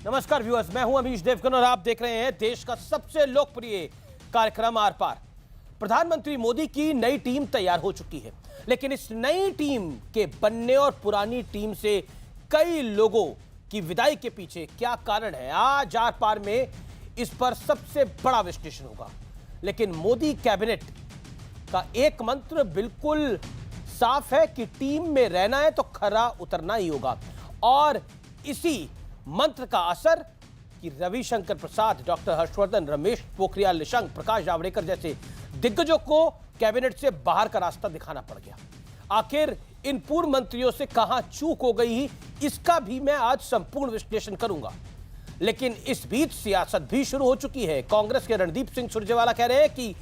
नमस्कार व्यूअर्स, मैं हूं अमीश देवगन और आप देख रहे हैं देश का सबसे लोकप्रिय कार्यक्रम आर पार। प्रधानमंत्री मोदी की नई टीम तैयार हो चुकी है, लेकिन इस नई टीम के बनने और पुरानी टीम से कई लोगों की विदाई के पीछे क्या कारण है, आज आर पार में इस पर सबसे बड़ा विश्लेषण होगा। लेकिन मोदी कैबिनेट का एक मंत्र बिल्कुल साफ है कि टीम में रहना है तो खरा उतरना ही होगा, और इसी मंत्र का असर कि रविशंकर प्रसाद, डॉक्टर हर्षवर्धन, रमेश पोखरियाल निशंक, प्रकाश जावड़ेकर जैसे दिग्गजों को कैबिनेट से बाहर का रास्ता दिखाना पड़ गया। आखिर इन पूर्व मंत्रियों से कहां चूक हो गई, इसका भी मैं आज संपूर्ण विश्लेषण करूंगा। लेकिन इस बीच सियासत भी शुरू हो चुकी है। कांग्रेस के रणदीप सिंह सुरजेवाला कह रहे हैं कि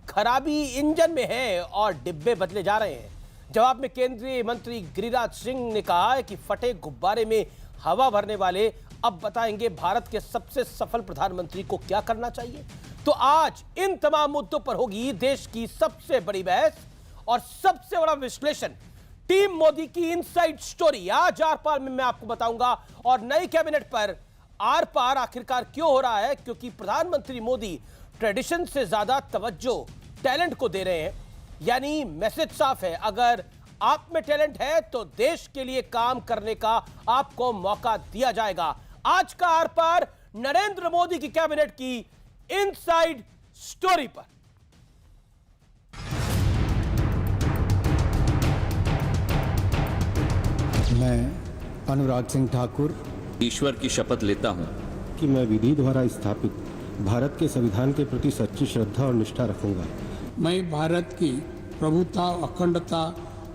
खराबी इंजन में है और डिब्बे बदले जा रहे हैं। जवाब में केंद्रीय मंत्री गिरिराज सिंह ने कहा है कि फटे गुब्बारे में हवा भरने वाले अब बताएंगे भारत के सबसे सफल प्रधानमंत्री को क्या करना चाहिए। तो आज इन तमाम मुद्दों पर होगी देश की सबसे बड़ी बहस और सबसे बड़ा विश्लेषण। टीम मोदी की इनसाइड स्टोरी आज आर पार में मैं आपको बताऊंगा, और नई कैबिनेट पर आर पार आखिरकार क्यों हो रहा है, क्योंकि प्रधानमंत्री मोदी ट्रेडिशन से ज्यादा तवज्जो टैलेंट को दे रहे हैं। यानी मैसेज साफ है, अगर आप में टैलेंट है तो देश के लिए काम करने का आपको मौका दिया जाएगा। आज का आर पार नरेंद्र मोदी की कैबिनेट की इनसाइड स्टोरी पर। मैं अनुराग सिंह ठाकुर ईश्वर की शपथ लेता हूं कि मैं विधि द्वारा स्थापित भारत के संविधान के प्रति सच्ची श्रद्धा और निष्ठा रखूंगा। मैं भारत की प्रभुता, अखंडता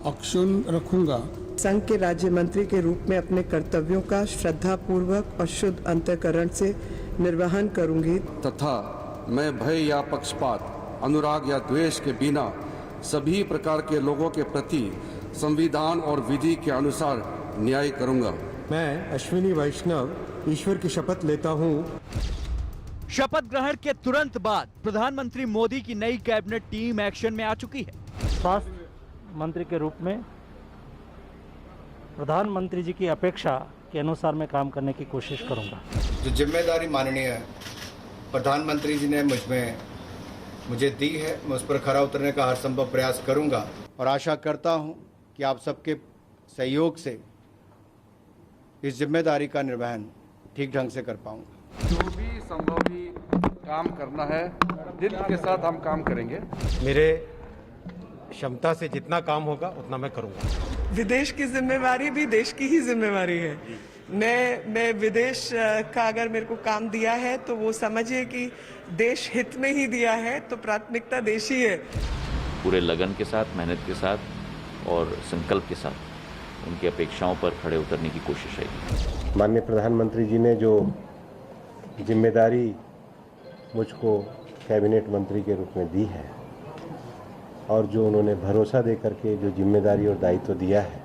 अक्षुण्ण रखूंगा। संघ के राज्य मंत्री के रूप में अपने कर्तव्यों का श्रद्धा पूर्वक और शुद्ध अंतःकरण से निर्वहन करूंगी तथा मैं भय या पक्षपात, अनुराग या द्वेष के बिना सभी प्रकार के लोगों के प्रति संविधान और विधि के अनुसार न्याय करूंगा। मैं अश्विनी वैष्णव ईश्वर की शपथ लेता हूँ। शपथ ग्रहण के तुरंत बाद प्रधानमंत्री मोदी की नई कैबिनेट टीम एक्शन में आ चुकी है। स्वास्थ्य मंत्री के रूप में प्रधानमंत्री जी की अपेक्षा के अनुसार मैं काम करने की कोशिश करूंगा। जो जिम्मेदारी माननीय प्रधानमंत्री जी ने मुझे दी है, मैं उस पर खरा उतरने का हर संभव प्रयास करूंगा, और आशा करता हूं कि आप सबके सहयोग से इस जिम्मेदारी का निर्वहन ठीक ढंग से कर पाऊंगा। जो भी संभव ही काम करना है, दिल के साथ हम काम करेंगे। मेरे क्षमता से जितना काम होगा उतना मैं करूंगा। विदेश की जिम्मेवारी भी देश की ही जिम्मेवारी है। मैं विदेश का अगर मेरे को काम दिया है तो वो समझिए कि देश हित में ही दिया है, तो प्राथमिकता देश ही है। पूरे लगन के साथ, मेहनत के साथ और संकल्प के साथ उनकी अपेक्षाओं पर खड़े उतरने की कोशिश है। माननीय प्रधानमंत्री जी ने जो जिम्मेदारी मुझको कैबिनेट मंत्री के रूप में दी है और जो उन्होंने भरोसा दे करके जो जिम्मेदारी और दायित्व दिया है,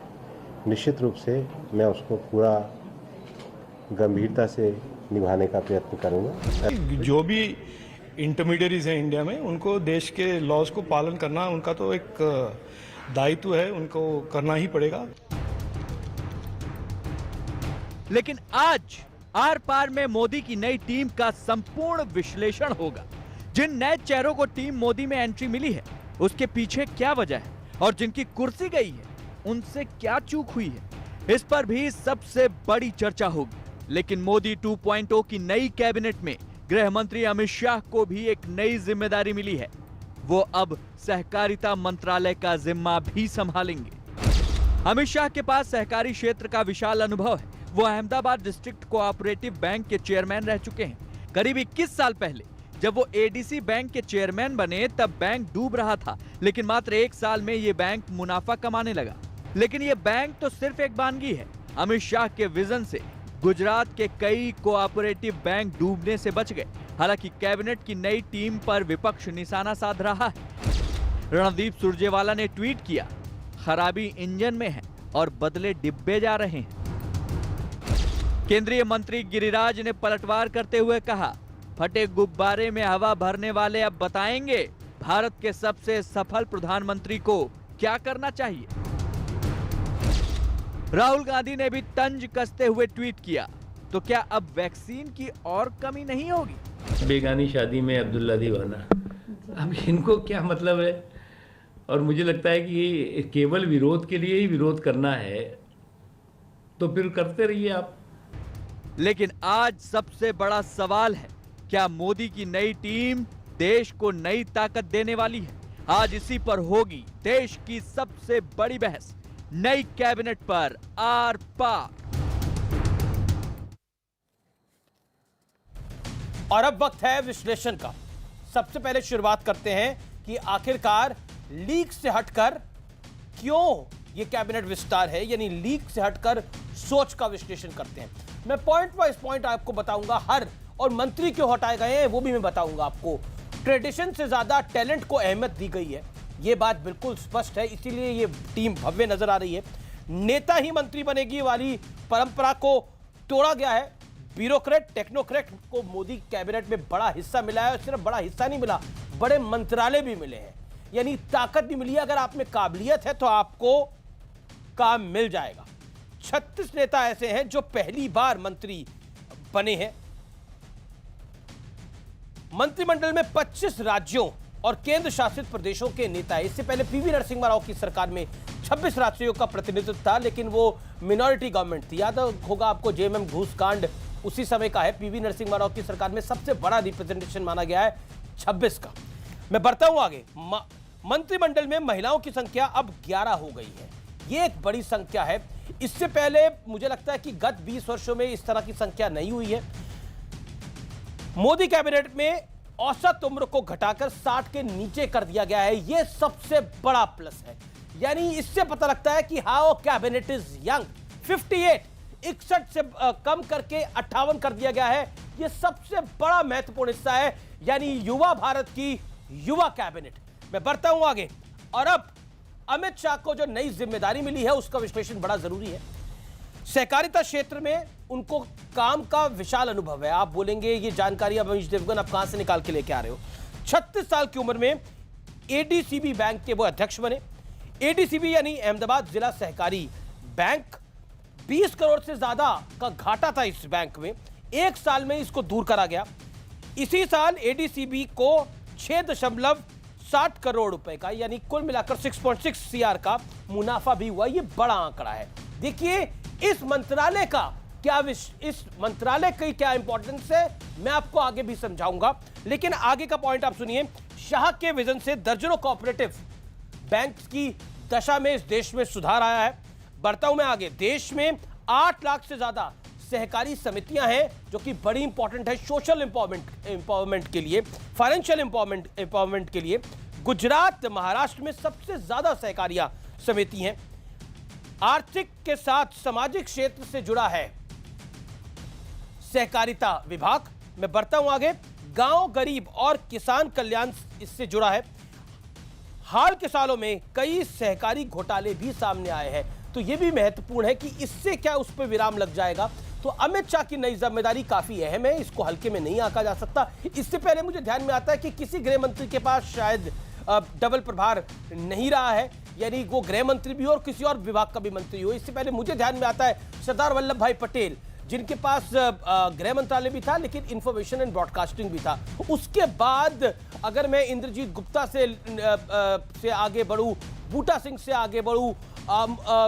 निश्चित रूप से मैं उसको पूरा गंभीरता से निभाने का प्रयत्न करूंगा। जो भी इंटरमीडियरीज हैं इंडिया में, उनको देश के लॉज को पालन करना उनका तो एक दायित्व है, उनको करना ही पड़ेगा। लेकिन आज आर पार में मोदी की नई टीम का संपूर्ण विश्लेषण होगा। जिन नए चेहरों को टीम मोदी में एंट्री मिली है, उसके पीछे क्या वजह है, और जिनकी कुर्सी गई है उनसे क्या चूक हुई है, इस पर भी सबसे बड़ी चर्चा होगी। लेकिन मोदी 2.0 की नई कैबिनेट में गृह मंत्री अमित शाह को भी एक नई जिम्मेदारी मिली है। वो अब सहकारिता मंत्रालय का जिम्मा भी संभालेंगे। अमित शाह के पास सहकारी क्षेत्र का विशाल अनुभव है। वो अहमदाबाद डिस्ट्रिक्ट कोऑपरेटिव बैंक के चेयरमैन रह चुके हैं। करीब 21 साल पहले जब वो एडीसी बैंक के चेयरमैन बने, तब बैंक डूब रहा था, लेकिन मात्र 1 साल में ये बैंक मुनाफा कमाने लगा। लेकिन ये बैंक तो सिर्फ एक वानगी है। अमित शाह के विजन से गुजरात के कई कोऑपरेटिव बैंक डूबने से बच गए। हालांकि कैबिनेट की नई टीम पर विपक्ष निशाना साध रहा है। रणदीप सुरजेवाला ने ट्वीट किया, खराबी इंजन में है और बदले डिब्बे जा रहे हैं। केंद्रीय मंत्री गिरिराज ने पलटवार करते हुए कहा, फटे गुब्बारे में हवा भरने वाले अब बताएंगे भारत के सबसे सफल प्रधानमंत्री को क्या करना चाहिए। राहुल गांधी ने भी तंज कसते हुए ट्वीट किया, तो क्या अब वैक्सीन की और कमी नहीं होगी? बेगानी शादी में अब्दुल्ला दीवाना, अब इनको क्या मतलब है? और मुझे लगता है कि केवल विरोध के लिए ही विरोध करना है, तो फिर करते रहिए आप। लेकिन आज सबसे बड़ा सवाल है, क्या मोदी की नई टीम देश को नई ताकत देने वाली है? आज इसी पर होगी देश की सबसे बड़ी बहस, नई कैबिनेट पर आर पार। और अब वक्त है विश्लेषण का। सबसे पहले शुरुआत करते हैं कि आखिरकार लीक से हटकर क्यों ये कैबिनेट विस्तार है, यानी लीक से हटकर सोच का विश्लेषण करते हैं। मैं पॉइंट वाइज पॉइंट आपको बताऊंगा हर, और मंत्री क्यों हटाए गए हैं वो भी मैं बताऊंगा आपको। ट्रेडिशन से ज्यादा टैलेंट को अहमियत दी गई है, ये बात बिल्कुल स्पष्ट है, इसीलिए ये टीम भव्य नजर आ रही है। नेता ही मंत्री बनेगी वाली परंपरा को तोड़ा गया है। ब्यूरोक्रेट टेक्नोक्रेट को मोदी कैबिनेट में बड़ा हिस्सा मिला है, और सिर्फ बड़ा हिस्सा नहीं मिला, बड़े मंत्रालय भी मिले हैं, यानी ताकत भी मिली है। अगर आप में काबिलियत है तो आपको काम मिल जाएगा। 36 नेता ऐसे हैं जो पहली बार मंत्री बने हैं। मंत्रिमंडल में 25 राज्यों और केंद्र शासित प्रदेशों के नेता है। इससे पहले पीवी नरसिम्हा राव की सरकार में 26 राज्यों का प्रतिनिधित्व था, लेकिन वो मिनॉरिटी गवर्नमेंट थी। याद होगा आपको जेएमएम घूस कांड उसी समय का है। पीवी नरसिम्हा राव की सरकार में सबसे बड़ा रिप्रेजेंटेशन माना गया है 26 का। मैं बढ़ता हूं आगे। मंत्रिमंडल में महिलाओं की संख्या अब 11 हो गई है, ये एक बड़ी संख्या है। इससे पहले मुझे लगता है कि गत 20 वर्षों में इस तरह की संख्या नहीं हुई है। मोदी कैबिनेट में औसत उम्र को घटाकर 60 के नीचे कर दिया गया है, यह सबसे बड़ा प्लस है। यानी इससे पता लगता है कि हाउ कैबिनेट इज यंग। 58 61 से कम करके 58 कर दिया गया है, यह सबसे बड़ा महत्वपूर्ण हिस्सा है, यानी युवा भारत की युवा कैबिनेट। मैं बढ़ता हूं आगे। और अब अमित शाह को जो नई जिम्मेदारी मिली है उसका विश्लेषण बड़ा जरूरी है। सहकारिता क्षेत्र में उनको काम का विशाल अनुभव है। आप बोलेंगे ये जानकारी अब अमीश देवगन आप कहां से निकाल के लेके आ रहे हो। 36 साल की उम्र में एडीसीबी बैंक के वो अध्यक्ष बने। एडीसीबी यानी अहमदाबाद जिला सहकारी बैंक, 20 करोड़ से ज्यादा का घाटा था इस बैंक में, एक साल में इसको दूर करा गया। इसी साल एडीसीबी को 6.60 करोड़ रुपए का, यानी कुल मिलाकर 6.6 सीआर का मुनाफा भी हुआ। ये बड़ा आंकड़ा है। देखिए इस मंत्रालय का इस मंत्रालय की क्या इंपॉर्टेंस है मैं आपको आगे भी समझाऊंगा, लेकिन आगे का पॉइंट आप सुनिए। शाह के विजन से दर्जनों कोऑपरेटिव बैंक्स की दशा में इस देश में सुधार आया है। बढ़ता हूं मैं आगे। देश में 8 लाख से ज्यादा सहकारी समितियां हैं, जो कि बड़ी इंपॉर्टेंट है सोशल एम्पावरमेंट के लिए, फाइनेंशियल एम्पावरमेंट के लिए। गुजरात महाराष्ट्र में सबसे ज्यादा सहकारियां समिति हैं। आर्थिक के साथ सामाजिक क्षेत्र से जुड़ा है सहकारिता विभाग। मैं बढ़ता हूं आगे। गांव गरीब और किसान कल्याण इससे जुड़ा है। हाल के सालों में कई सहकारी घोटाले भी सामने आए हैं, तो यह भी महत्वपूर्ण है कि इससे क्या उस पर विराम लग जाएगा। तो अमित शाह की नई जिम्मेदारी काफी अहम है, इसको हल्के में नहीं आंका जा सकता। इससे पहले मुझे ध्यान में आता है कि किसी गृह मंत्री के पास शायद डबल प्रभार नहीं रहा है, यानी वो गृह मंत्री भी हो और किसी और विभाग का भी मंत्री हो। इससे पहले मुझे ध्यान में आता है सरदार वल्लभ भाई पटेल, जिनके पास गृह मंत्रालय भी था लेकिन इंफॉर्मेशन एंड ब्रॉडकास्टिंग भी था। उसके बाद अगर मैं इंद्रजीत गुप्ता से आगे बढ़ूं, बूटा सिंह से आगे बढ़ूं,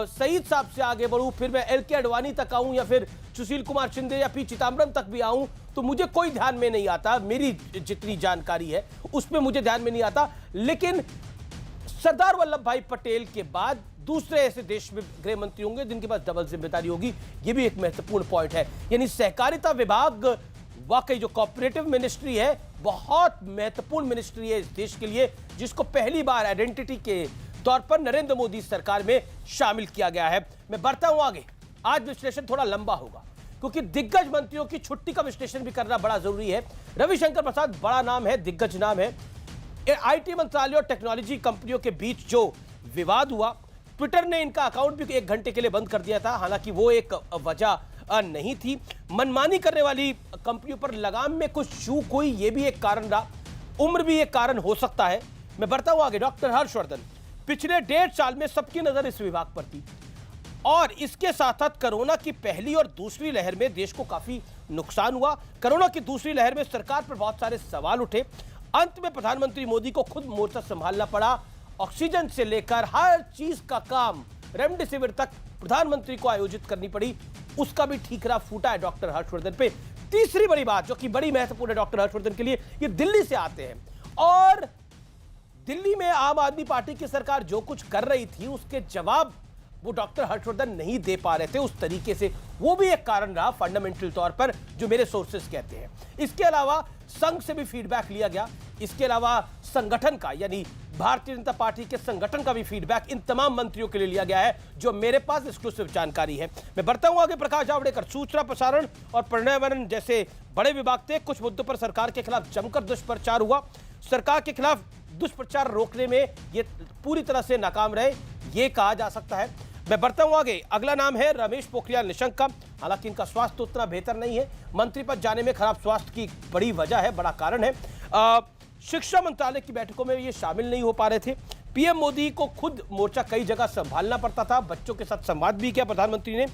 सईद साहब से आगे बढ़ूं, फिर मैं एल के अडवाणी तक आऊं, या फिर सुशील कुमार शिंदे या पी चिदम्बरम तक भी आऊं, तो मुझे कोई ध्यान में नहीं आता। मेरी जितनी जानकारी है उसमें मुझे ध्यान में नहीं आता। लेकिन सरदार वल्लभ भाई पटेल के बाद दूसरे ऐसे देश में गृह मंत्री होंगे जिनके पास डबल जिम्मेदारी होगी, यह भी एक महत्वपूर्ण पॉइंट है। यानी सहकारिता विभाग वाकई जो कोऑपरेटिव मिनिस्ट्री है, बहुत महत्वपूर्ण मिनिस्ट्री है इस देश के लिए, जिसको पहली बार आइडेंटिटी के तौर पर नरेंद्र मोदी सरकार में शामिल किया गया है। मैं बढ़ता हूं आगे। आज विश्लेषण थोड़ा लंबा होगा क्योंकि दिग्गज मंत्रियों की छुट्टी का विश्लेषण भी करना बड़ा जरूरी है। रविशंकर प्रसाद बड़ा नाम है, दिग्गज नाम है। आईटी मंत्रालय और टेक्नोलॉजी कंपनियों के बीच जो विवाद हुआ, ट्विटर ने इनका अकाउंट भी 1 घंटे के लिए बंद कर दिया था, हालांकि वो एक वजह नहीं थी। मनमानी करने वाली कंपनियों पर लगाम में कुछ चूक हुई, ये भी एक कारण रहा। उम्र भी एक कारण हो सकता है। मैं बढ़ता हूं आगे। डॉक्टर हर्षवर्धन, पिछले 1.5 साल में सबकी नजर इस विभाग पर थी। और इसके साथ साथ कोरोना की पहली और दूसरी लहर में देश को काफी नुकसान हुआ। कोरोना की दूसरी लहर में सरकार पर बहुत सारे सवाल उठे। अंत में प्रधानमंत्री मोदी को खुद मोर्चा संभालना पड़ा। ऑक्सीजन से लेकर हर चीज का काम, रेमडेसिविर तक प्रधानमंत्री को आयोजित करनी पड़ी। उसका भी ठीकरा फूटा है डॉक्टर हर्षवर्धन पे। तीसरी बड़ी बात जो कि बड़ी महत्वपूर्ण है डॉक्टर हर्षवर्धन के लिए, ये दिल्ली से आते हैं और दिल्ली में आम आदमी पार्टी की सरकार जो कुछ कर रही थी उसके जवाब वो डॉक्टर हर्षवर्धन नहीं दे पा रहे थे उस तरीके से। वो भी एक कारण रहा फंडामेंटल तौर पर, जो मेरे सोर्सेस कहते हैं। इसके अलावा संघ से भी फीडबैक लिया गया। इसके अलावा संगठन का, यानी भारतीय जनता पार्टी के संगठन का भी फीडबैक इन तमाम मंत्रियों के लिए लिया गया है, जो मेरे पास एक्सक्लूसिव जानकारी है। मैं बढ़ता हूं आगे। प्रकाश जावड़ेकर, सूचना प्रसारण और पर्यावरण जैसे बड़े विभाग थे। कुछ मुद्दों पर सरकार के खिलाफ जमकर दुष्प्रचार हुआ। सरकार के खिलाफ दुष्प्रचार रोकने में ये पूरी तरह से नाकाम रहे, ये कहा जा सकता है। मैं बढ़ता हूं आगे। अगला नाम है रमेश पोखरियाल निशंक का। हालांकि इनका स्वास्थ्य उतना बेहतर नहीं है। मंत्री पद जाने में खराब स्वास्थ्य की बड़ी वजह है, बड़ा कारण है। शिक्षा मंत्रालय की बैठकों में ये शामिल नहीं हो पा रहे थे। पीएम मोदी को खुद मोर्चा कई जगह संभालना पड़ता था। बच्चों के साथ संवाद भी किया प्रधानमंत्री ने।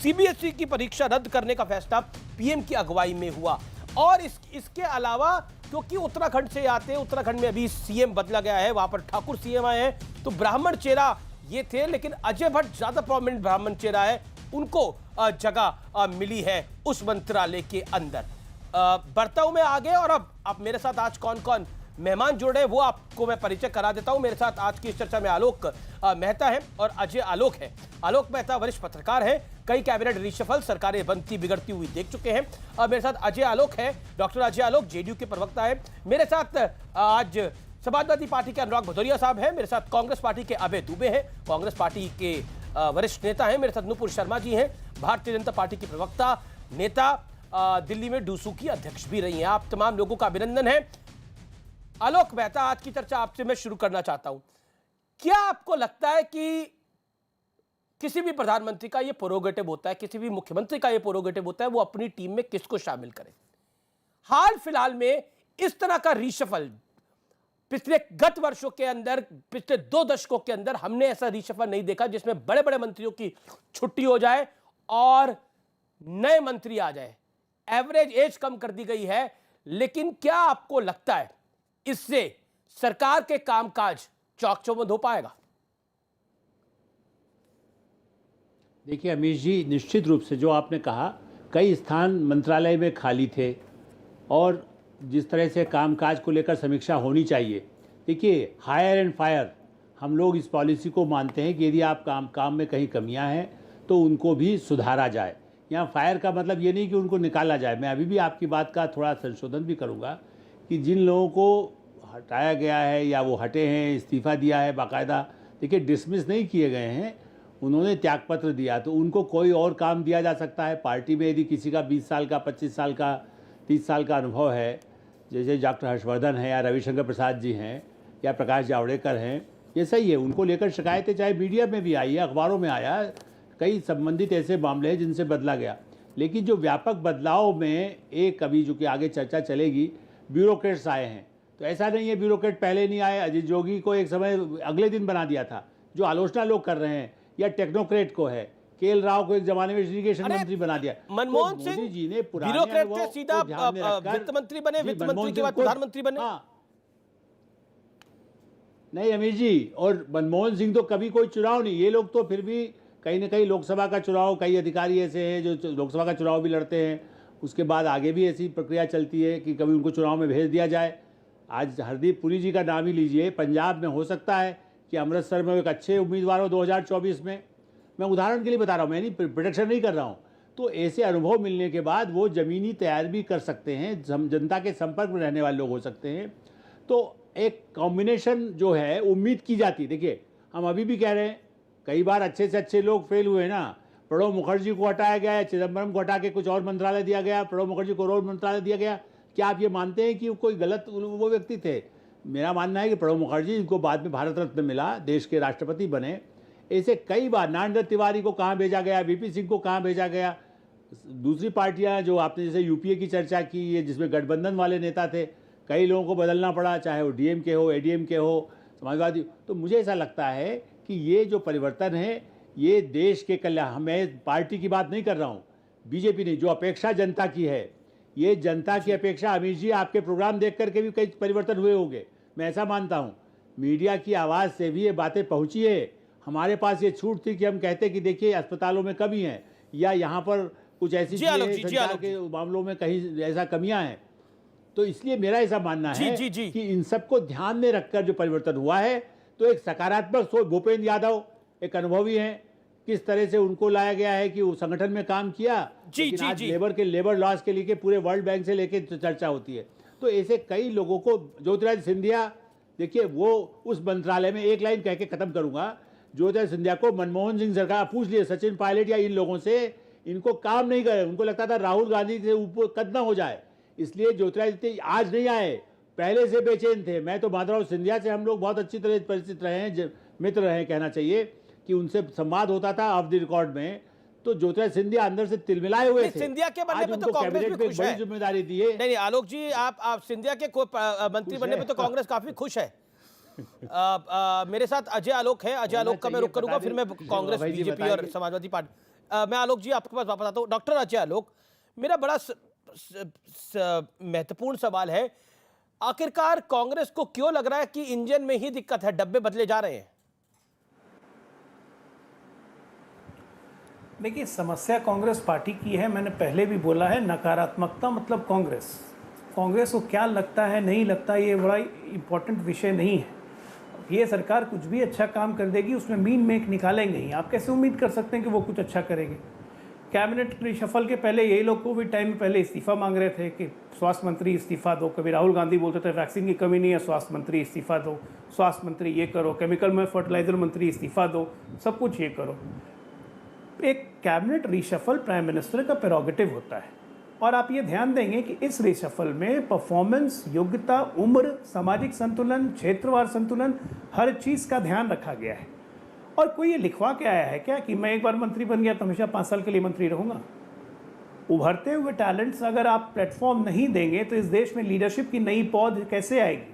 सीबीएसई की परीक्षा रद्द करने का फैसला पीएम की अगुवाई में हुआ। और इसके अलावा क्योंकि उत्तराखंड से आते हैं, उत्तराखंड में अभी सीएम बदला गया है, वहां पर ठाकुर सीएम आए हैं, तो ब्राह्मण चेहरा ये थे। लेकिन अजय भट्ट ज्यादा प्रोमिनेंट ब्राह्मण चेहरा है, उनको जगह मिली है उस मंत्रालय के अंदर। बढ़ता हूं मैं आगे और अब मेरे साथ आज कौन कौन मेहमान जुड़ रहे हैं वो आपको मैं परिचय करा देता हूं। मेरे साथ आज की इस चर्चा में आलोक मेहता है और अजय आलोक है। आलोक मेहता वरिष्ठ पत्रकार हैं, कई कैबिनेट रिशफल, सरकारें बनती बिगड़ती हुई देख चुके हैं। और मेरे साथ अजय आलोक है, डॉक्टर अजय आलोक, जेडीयू के प्रवक्ता है। मेरे साथ आज समाजवादी पार्टी के अनुराग भदौरिया साहब हैं। मेरे साथ कांग्रेस पार्टी के अभय दुबे हैं, कांग्रेस पार्टी के वरिष्ठ नेता हैं। मेरे साथ नुपुर शर्मा जी हैं, भारतीय जनता पार्टी की प्रवक्ता, नेता, दिल्ली में डूसू की अध्यक्ष भी रही हैं। आप तमाम लोगों का अभिनंदन है। आलोक मेहता, आज की चर्चा आपसे मैं शुरू करना चाहता हूं। क्या आपको लगता है कि किसी भी प्रधानमंत्री का यह प्रोरोगेटिव होता है, किसी भी मुख्यमंत्री का यह प्रोरोगेटिव होता है वो अपनी टीम में किसको शामिल करे? हाल फिलहाल में इस तरह का रीशफल पिछले गत वर्षों के अंदर, पिछले 2 दशकों के अंदर हमने ऐसा रीशफल नहीं देखा जिसमें बड़े बड़े मंत्रियों की छुट्टी हो जाए और नए मंत्री आ जाए। एवरेज एज कम कर दी गई है, लेकिन क्या आपको लगता है इससे सरकार के कामकाज चौक-चौबंद हो पाएगा? देखिए अमीश जी, निश्चित रूप से जो आपने कहा, कई स्थान मंत्रालय में खाली थे और जिस तरह से कामकाज को लेकर समीक्षा होनी चाहिए। देखिए, हायर एंड फायर, हम लोग इस पॉलिसी को मानते हैं कि यदि आप काम में कहीं कमियां हैं तो उनको भी सुधारा जाए। यहाँ फायर का मतलब ये नहीं कि उनको निकाला जाए। मैं अभी भी आपकी बात का थोड़ा संशोधन भी करूँगा कि जिन लोगों को हटाया गया है या वो हटे हैं, इस्तीफ़ा दिया है बाकायदा, देखिए डिसमिस नहीं किए गए हैं, उन्होंने त्यागपत्र दिया, तो उनको कोई और काम दिया जा सकता है। पार्टी में यदि किसी का 20 साल का, 25 साल का, 30 साल का अनुभव है, जैसे डॉक्टर हर्षवर्धन है या रविशंकर प्रसाद जी हैं या प्रकाश जावड़ेकर हैं, ये सही है। उनको लेकर शिकायतें चाहे मीडिया में भी आई है, अखबारों में आया, कई संबंधित ऐसे मामले हैं जिनसे बदला गया। लेकिन जो व्यापक बदलाव में एक अभी जो कि आगे चर्चा चलेगी, ब्यूरोक्रेट्स आए हैं, तो ऐसा नहीं है ब्यूरोक्रेट पहले नहीं आए। अजीत जोगी को एक समय अगले दिन बना दिया था, जो आलोचना लोग कर रहे हैं, या टेक्नोक्रेट को है, केएल राव को एक जमाने में इरिगेशन मंत्री बना दिया। मनमोहन सिंह मोदी जी ने ब्यूरोक्रेट थे, सीधा वित्त मंत्री बने, वित्त मंत्री के बाद प्रधानमंत्री बने। नहीं अमीर जी, और मनमोहन सिंह तो कभी कोई चुनाव नहीं, ये लोग तो फिर भी कहीं ना कहीं लोकसभा का चुनाव, कई अधिकारी ऐसे हैं जो लोकसभा का चुनाव भी लड़ते हैं, उसके बाद आगे भी ऐसी प्रक्रिया चलती है कि कभी उनको चुनाव में भेज दिया जाए। आज हरदीप पुरी जी का नाम ही लीजिए, पंजाब में हो सकता है कि अमृतसर में एक अच्छे उम्मीदवार हो 2024 में, मैं उदाहरण के लिए बता रहा हूँ, मैं नहीं प्रोडिक्शन नहीं कर रहा हूँ। तो ऐसे अनुभव मिलने के बाद वो ज़मीनी तैयार भी कर सकते हैं, जनता के संपर्क में रहने वाले लोग हो सकते हैं। तो एक कॉम्बिनेशन जो है उम्मीद की जाती है। देखिए, हम अभी भी कह रहे हैं कई बार अच्छे से अच्छे लोग फेल हुए ना। प्रणब मुखर्जी को हटाया गया, चिदम्बरम को हटा के कुछ और मंत्रालय दिया गया, प्रणब मुखर्जी को और मंत्रालय दिया गया। क्या आप ये मानते हैं कि कोई गलत वो व्यक्ति थे? मेरा मानना है कि प्रणब मुखर्जी, जिनको बाद में भारत रत्न मिला, देश के राष्ट्रपति बने, ऐसे कई बार नारायण दत्त तिवारी को कहाँ भेजा गया, वीपी सिंह को कहाँ भेजा गया। दूसरी पार्टियां जो आपने जैसे यूपीए की चर्चा की है, जिसमें गठबंधन वाले नेता थे, कई लोगों को बदलना पड़ा, चाहे वो डीएमके हो, एडीएमके हो, समाजवादी। तो मुझे ऐसा लगता है कि ये जो परिवर्तन है, ये देश के कल्याण, मैं पार्टी की बात नहीं कर रहा हूँ, बीजेपी नहीं, जो अपेक्षा जनता की है, ये जनता की अपेक्षा, अमित जी आपके प्रोग्राम देख करके भी कई परिवर्तन हुए होंगे, मैं ऐसा मानता हूँ। मीडिया की आवाज़ से भी ये बातें पहुँची है। हमारे पास ये छूट थी कि हम कहते कि देखिए अस्पतालों में कमी है, या यहाँ पर कुछ ऐसी संचार के मामलों में कहीं ऐसा कमियां हैं। तो इसलिए मेरा ऐसा मानना है कि इन सबको ध्यान में रखकर जो परिवर्तन हुआ है, तो एक सकारात्मक सोच, भूपेंद्र यादव एक अनुभवी हैं, किस तरह से उनको लाया गया है कि वो संगठन में काम किया, लेकिन आज लेबर लॉस के लिए पूरे वर्ल्ड बैंक से लेके चर्चा होती है। तो ऐसे कई लोगों को, ज्योतिरादित्य सिंधिया, देखिए वो उस मंत्रालय में, एक लाइन कह के खत्म करूंगा, ज्योतिरादित्य सिंधिया को मनमोहन सिंह सरकार, पूछ लिए सचिन पायलट या इन लोगों से, इनको काम नहीं करे, उनको लगता था राहुल गांधी से ऊपर कद ना हो जाए, इसलिए ज्योतिरादित्य आज नहीं आए, पहले से बेचैन थे। मैं तो माधवराव सिंधिया से हम लोग बहुत अच्छी तरह परिचित रहे हैं, मित्र रहे कहना चाहिए, कि उनसे संवाद होता था ऑफ द रिकॉर्ड में, तो ज्योतिरादित्य सिंधिया अंदर से तिलमिलाए हुए थे। सिंधिया के बनने पे तो कांग्रेस भी खुश है। बड़ी जिम्मेदारी दी है। नहीं आलोक जी, आप सिंधिया के मंत्री बनने पे तो कांग्रेस काफी खुश है। मेरे साथ अजय आलोक है, अजय आलोक का मैं रुख करूंगा, फिर मैं कांग्रेस, बीजेपी और समाजवादी पार्टी, मैं आलोक जी आपके पास वापस आता हूँ। डॉक्टर अजय आलोक, मेरा बड़ा महत्वपूर्ण सवाल है, आखिरकार कांग्रेस को क्यों लग रहा है कि इंजन में ही दिक्कत है, डब्बे बदले जा रहे हैं? देखिए, समस्या कांग्रेस पार्टी की है, मैंने पहले भी बोला है, नकारात्मकता मतलब कांग्रेस को क्या लगता है नहीं लगता, ये बड़ा इंपॉर्टेंट विषय नहीं है। ये सरकार कुछ भी अच्छा काम कर देगी, उसमें मीन मेक निकालेंगे ही। आप कैसे उम्मीद कर सकते हैं कि वो कुछ अच्छा करेंगे? कैबिनेट रिशफल के पहले यही लोग कोविड टाइम में पहले इस्तीफा मांग रहे थे कि स्वास्थ्य मंत्री इस्तीफा दो। कभी राहुल गांधी बोलते थे वैक्सीन की कमी नहीं है, स्वास्थ्य मंत्री इस्तीफा दो, स्वास्थ्य मंत्री ये करो, केमिकल में फर्टिलाइजर मंत्री इस्तीफा दो, सब कुछ ये करो। एक कैबिनेट रिशफल प्राइम मिनिस्टर का प्रेरोगेटिव होता है, और आप ये ध्यान देंगे कि इस रिशफल में परफॉर्मेंस, योग्यता, उम्र, सामाजिक संतुलन, क्षेत्रवार संतुलन, हर चीज़ का ध्यान रखा गया है। और कोई ये लिखवा के आया है क्या कि मैं एक बार मंत्री बन गया तो हमेशा 5 साल के लिए मंत्री रहूँगा? उभरते हुए टैलेंट्स अगर आप प्लेटफॉर्म नहीं देंगे तो इस देश में लीडरशिप की नई पौध कैसे आएगी?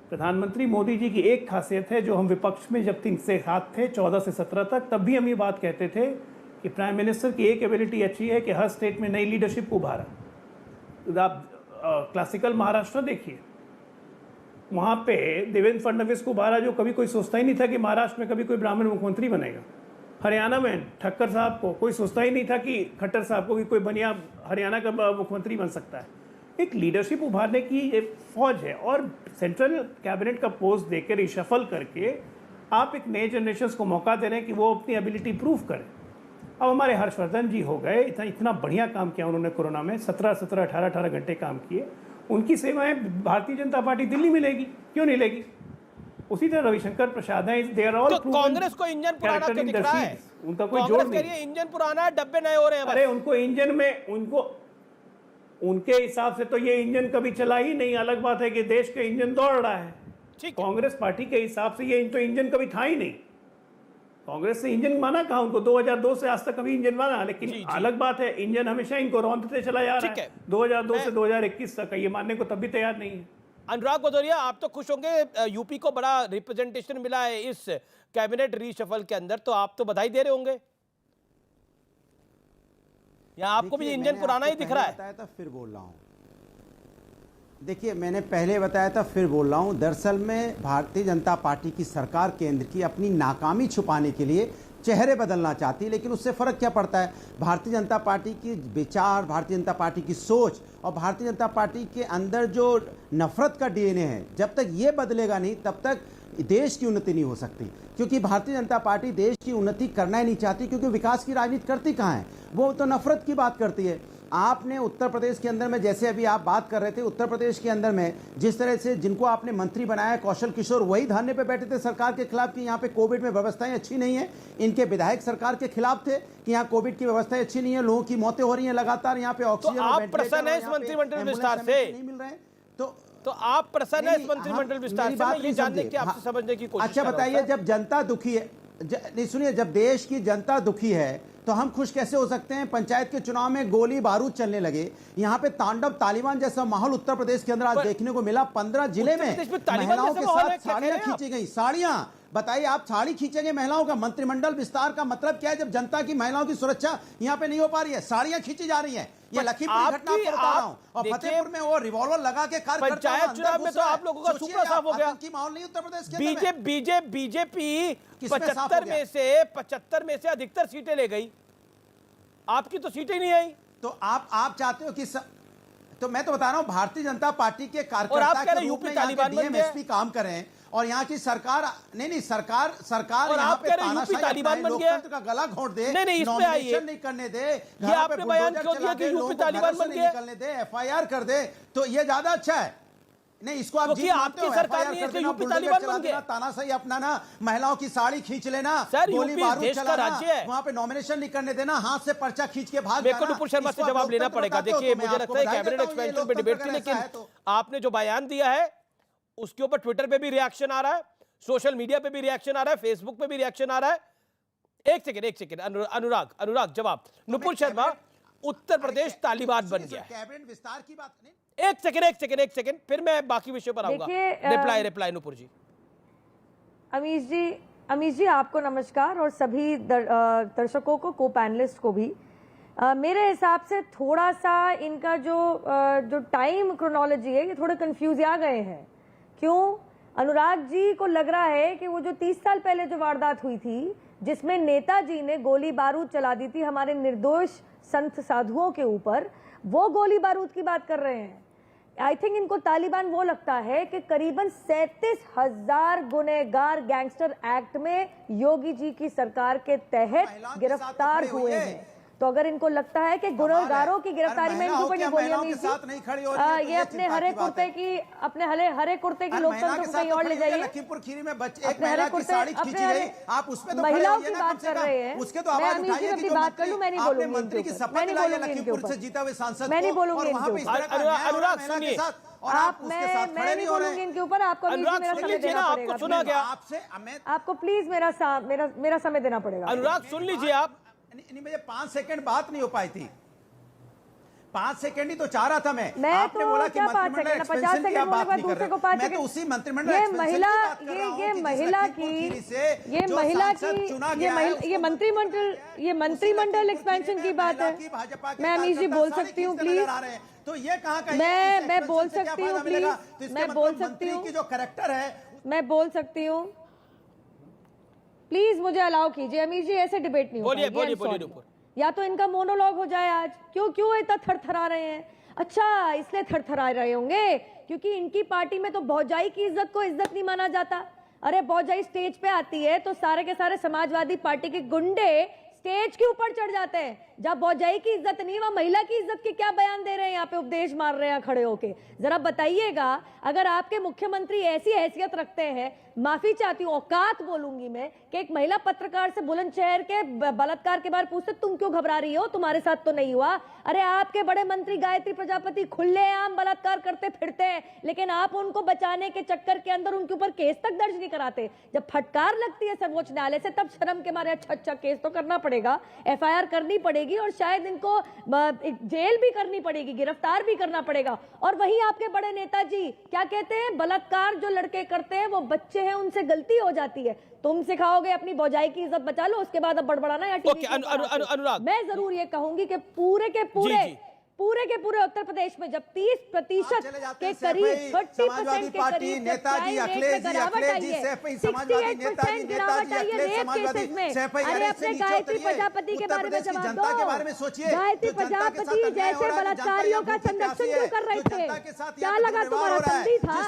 प्रधानमंत्री मोदी जी की एक खासियत है, जो हम विपक्ष में जब 3 से 7 थे, 14 से 17 तक, तब भी हम ये बात कहते थे कि प्राइम मिनिस्टर की एक एबिलिटी अच्छी है कि हर स्टेट में नई लीडरशिप को उभारा। आप क्लासिकल महाराष्ट्र देखिए, वहाँ पे देवेंद्र फडणवीस को उभारा, जो कभी कोई सोचता ही नहीं था कि महाराष्ट्र में कभी कोई ब्राह्मण मुख्यमंत्री बनेगा। हरियाणा में ठक्कर साहब को कोई सोचता ही नहीं था कि खट्टर साहब को भी कोई बनिया हरियाणा का मुख्यमंत्री बन सकता है। एक लीडरशिप उभारने की एक फौज है, और सेंट्रल कैबिनेट का पोस्ट देकर रिशफल करके आप एक नए जनरेशन को मौका दे रहे हैं कि वो अपनी एबिलिटी प्रूव करें। अब हमारे हर्षवर्धन जी हो गए, इतना बढ़िया काम किया उन्होंने कोरोना में, 17-17, 18-18 घंटे काम किए। उनकी सेवाएं भारतीय जनता पार्टी दिल्ली में लेगी, क्यों नहीं लेगी? उसी तरह रविशंकर प्रसाद है, they are all proven. Congress को इंजन पुराना क्यों दिख रहा है? उनका कोई जोड़ नहीं। इंजन पुराना है, डब्बे नए हो रहे हैं। अरे उनको इंजन में, उनके हिसाब से तो ये इंजन कभी चला ही नहीं। अलग बात है कि देश का इंजन दौड़ रहा है। कांग्रेस पार्टी के हिसाब से ये तो इंजन कभी था ही नहीं। कांग्रेस से इंजन माना कहा उनको? 2002 से आज तक कभी इंजन माना, लेकिन अलग बात है इंजन हमेशा इनको रौंदते चला जा रहा है। 2002 से 2021 तक ये मानने को तब भी तैयार नहीं है। अनुराग भदौरिया, आप तो खुश होंगे, यूपी को बड़ा रिप्रेजेंटेशन मिला है इस कैबिनेट रीशफल के अंदर, तो आप तो बधाई दे रहे होंगे, या आपको भी इंजन पुराना ही दिख रहा है? बताया था फिर बोल रहा हूं। देखिए, मैंने पहले बताया था फिर बोल रहा हूं, दरअसल में भारतीय जनता पार्टी की सरकार केंद्र की अपनी नाकामी छुपाने के लिए चेहरे बदलना चाहती है, लेकिन उससे फर्क क्या पड़ता है? भारतीय जनता पार्टी की विचार, भारतीय जनता पार्टी की सोच और भारतीय जनता पार्टी के अंदर जो नफरत का डीएनए है, जब तक ये बदलेगा नहीं तब तक देश की उन्नति नहीं हो सकती। क्योंकि भारतीय जनता पार्टी देश की उन्नति करना ही नहीं चाहती, क्योंकि विकास की राजनीति करती कहाँ है? वो तो नफरत की बात करती है। आपने उत्तर प्रदेश के अंदर में, जैसे अभी आप बात कर रहे थे, उत्तर प्रदेश के अंदर में जिस तरह से जिनको आपने मंत्री बनाया, कौशल किशोर, वही धरने पे बैठे थे सरकार के खिलाफ कि यहाँ पे कोविड में व्यवस्थाएं अच्छी नहीं है। इनके विधायक सरकार के खिलाफ थे कि यहाँ कोविड की व्यवस्थाएं अच्छी नहीं है, लोगों की मौतें हो रही हैं लगातार, यहाँ पे ऑक्सीजन आप प्रसन्न है इस मंत्रिमंडल विस्तार से? नहीं मिल रहे हैं तो आप प्रसन्न है इस मंत्रिमंडल विस्तार से? मैं ये जानने की, आपसे समझने की कोशिश। अच्छा बताइए, जब जनता दुखी है, नहीं सुनिए, जब देश की जनता दुखी है तो हम खुश कैसे हो सकते हैं? पंचायत के चुनाव में गोली बारूद चलने लगे, यहाँ पे तांडव तालिबान जैसा माहौल उत्तर प्रदेश के अंदर आज देखने को मिला। 15 जिले में महिलाओं के साथ साड़ियां खींची गई, साड़ियां बताइए, आप साड़ी खींचेंगे महिलाओं का? मंत्रिमंडल विस्तार का मतलब क्या है जब जनता की, महिलाओं की सुरक्षा यहाँ पे नहीं हो पा रही है, साड़ियां खींची जा रही हैं? ये लखीमपुर घटना आपको बता रहा हूं। और फतेहपुर में वो रिवॉल्वर लगा के कार्य पंचायत चुनाव में तो आप लोगों का सुपड़ा साफ हो गया। की माहौल नहीं उत्तर प्रदेश के बीजेपी 75 में से अधिकतर सीटें ले गई, आपकी तो सीटें नहीं आई। तो आप चाहते हो कि तो मैं तो बता रहा हूं, भारतीय जनता पार्टी के कार्यकर्ता के रूप में डीएमएसपी काम करें और यहाँ की सरकार नहीं सरकार और आप कह रहे हैं यूपी तालिबान बन गया, का गला घोंट दे, नहीं इस पे आइए, नहीं करने दे, ये आपने बयान क्यों दिया कि यूपी तालिबान बन गया, निकलने दे, एफआईआर कर दे, तो ये ज्यादा अच्छा है। नहीं, इसको आप जीत मानते हो? सरकार नहीं है कि यूपी तालिबान बन गया, तानाशाही अपनाना, महिलाओं की साड़ी खींच लेना, गोली बारूद चलाना, वहां पे नॉमिनेशन नहीं करने देना, हाथ से पर्चा खींच के भाग जाना। नुपुर शर्मा से जवाब लेना पड़ेगा। देखिए, मुझे लगता है कैबिनेट एक्सपेंशन पे डिबेट थी, लेकिन आपने जो बयान दिया है उसके ऊपर ट्विटर पे भी रिएक्शन आ रहा है, सोशल मीडिया पे भी रिएक्शन आ रहा है, फेसबुक पे भी रिएक्शन आ रहा है। एक सेकंड अनुराग जवाब। नुपुर शर्मा, उत्तर प्रदेश तालिबान बन गया, कैबिनेट विस्तार की बात नहीं। एक सेकंड, फिर मैं बाकी विषय पर आऊंगा। रिप्लाई नुपुर जी। अमीश जी आपको नमस्कार और सभी दर्शकों को, को पैनलिस्ट को भी। मेरे हिसाब से थोड़ा सा इनका जो टाइम क्रोनोलॉजी है, ये थोड़े कंफ्यूज आ गए हैं। क्यों? अनुराग जी को लग रहा है कि वो जो 30 साल पहले जो वारदात हुई थी, जिसमें नेताजी ने गोली बारूद चला दी थी हमारे निर्दोष संत साधुओं के ऊपर, वो गोली बारूद की बात कर रहे हैं। आई थिंक इनको तालिबान वो लगता है कि करीबन 37,000 गुनहगार गैंगस्टर एक्ट में योगी जी की सरकार के तहत गिरफ्तार हुए हैं। तो अगर इनको लगता है कि गुनहगारों की गिरफ्तारी में इनको नहीं बोलिए, ये अपने हरे कुर्ते की लोकतंत्र को कहीं और ले जाइए। लखीमपुर खीरी में बच्चे एक महिला की साड़ी खींची गई, आप उसमें तो महिलाओं की बात कर रहे हैं। उसके तो आवाज उठाइए कि बात कर लूं, मैं नहीं बोलूंगी। मंत्री की शपथ दिलाई है लखीमपुर से जीता हुए सांसद, मैं नहीं बोलूंगी अनुराग सुनिए, मैं नहीं बोलूंगी इनके ऊपर। आपको मेरा समय देना पड़ेगा, सुना गया आपको प्लीज मेरा समय देना पड़ेगा। अनुराग सुन लीजिए आप। नहीं, मुझे 5 सेकंड बात नहीं हो पाई थी, 5 सेकंड ही तो चाह रहा था मैं। आपने तो बोला कि मंत्रिमंडल एक्सपेंशन की आप बात नहीं कर रहे, मैं तो उसी मंत्रिमंडल ये महिला मंत्रिमंडल एक्सपेंशन की बात है। मैं अमीश जी बोल सकती हूँ प्लीज? तो ये कहाँ का मैं बोल सकती हूँ प्लीज? मैं बोल सकती हूँ? जो कैरेक्टर है, मैं बोल सकती हूँ प्लीज? मुझे अलाउ कीजिए अमीश जी, ऐसे डिबेट नहीं होगा। बोलिए। या तो इनका मोनोलॉग हो जाए आज। क्यों इतना थरथरा रहे हैं? अच्छा, इसलिए थरथरा रहे होंगे क्योंकि इनकी पार्टी में तो भौजाई की इज्जत को इज्जत नहीं माना जाता। अरे भौजाई स्टेज पे आती है तो सारे के सारे समाजवादी पार्टी के गुंडे स्टेज के ऊपर चढ़ जाते हैं। जब भौजाई की इज्जत नहीं, वह महिला की इज्जत के क्या बयान दे रहे हैं? यहाँ पे उपदेश मार रहे हैं खड़े होके। जरा बताइएगा, अगर आपके मुख्यमंत्री ऐसी हैसियत रखते हैं, माफी चाहती हूँ, औकात बोलूंगी मैं, कि एक महिला पत्रकार से बुलंदशहर के बलात्कार के बारे में पूछते तुम क्यों घबरा रही हो, तुम्हारे साथ तो नहीं हुआ? अरे आपके बड़े मंत्री गायत्री प्रजापति खुलेआम बलात्कार करते फिरते हैं, लेकिन आप उनको बचाने के चक्कर के अंदर उनके ऊपर केस तक दर्ज नहीं कराते। जब फटकार लगती है सर्वोच्च न्यायालय से, तब शर्म के मारे अच्छा केस तो करना पड़ेगा, एफआईआर करनी पड़ेगी और शायद इनको जेल भी करनी पड़ेगी, गिरफ्तार भी करना पड़ेगा। और वहीं आपके बड़े नेताजी क्या कहते हैं? बलात्कार जो लड़के करते हैं वो बच्चे हैं, उनसे गलती हो जाती है। तुम सिखाओगे अपनी भौजाई की इज्जत बचा लो, उसके बाद अब बड़बड़ाना या टीवी अनुराग, मैं जरूर ये कहूंगी कि पूरे के पूरे उत्तर प्रदेश में जब 30% के करीब 30% के करीब नेताजी अखिलेश जी समाजवादी नेताजी रेप केसेस में, अरे अपने गायत्री प्रजापति के बारे में जवाब दो। के बारे में सोचिए, गायत्री प्रजापति जैसे बलात्कारियों का संरक्षण क्यों कर रहे थे? क्या लगा तुम्हारा संधि था?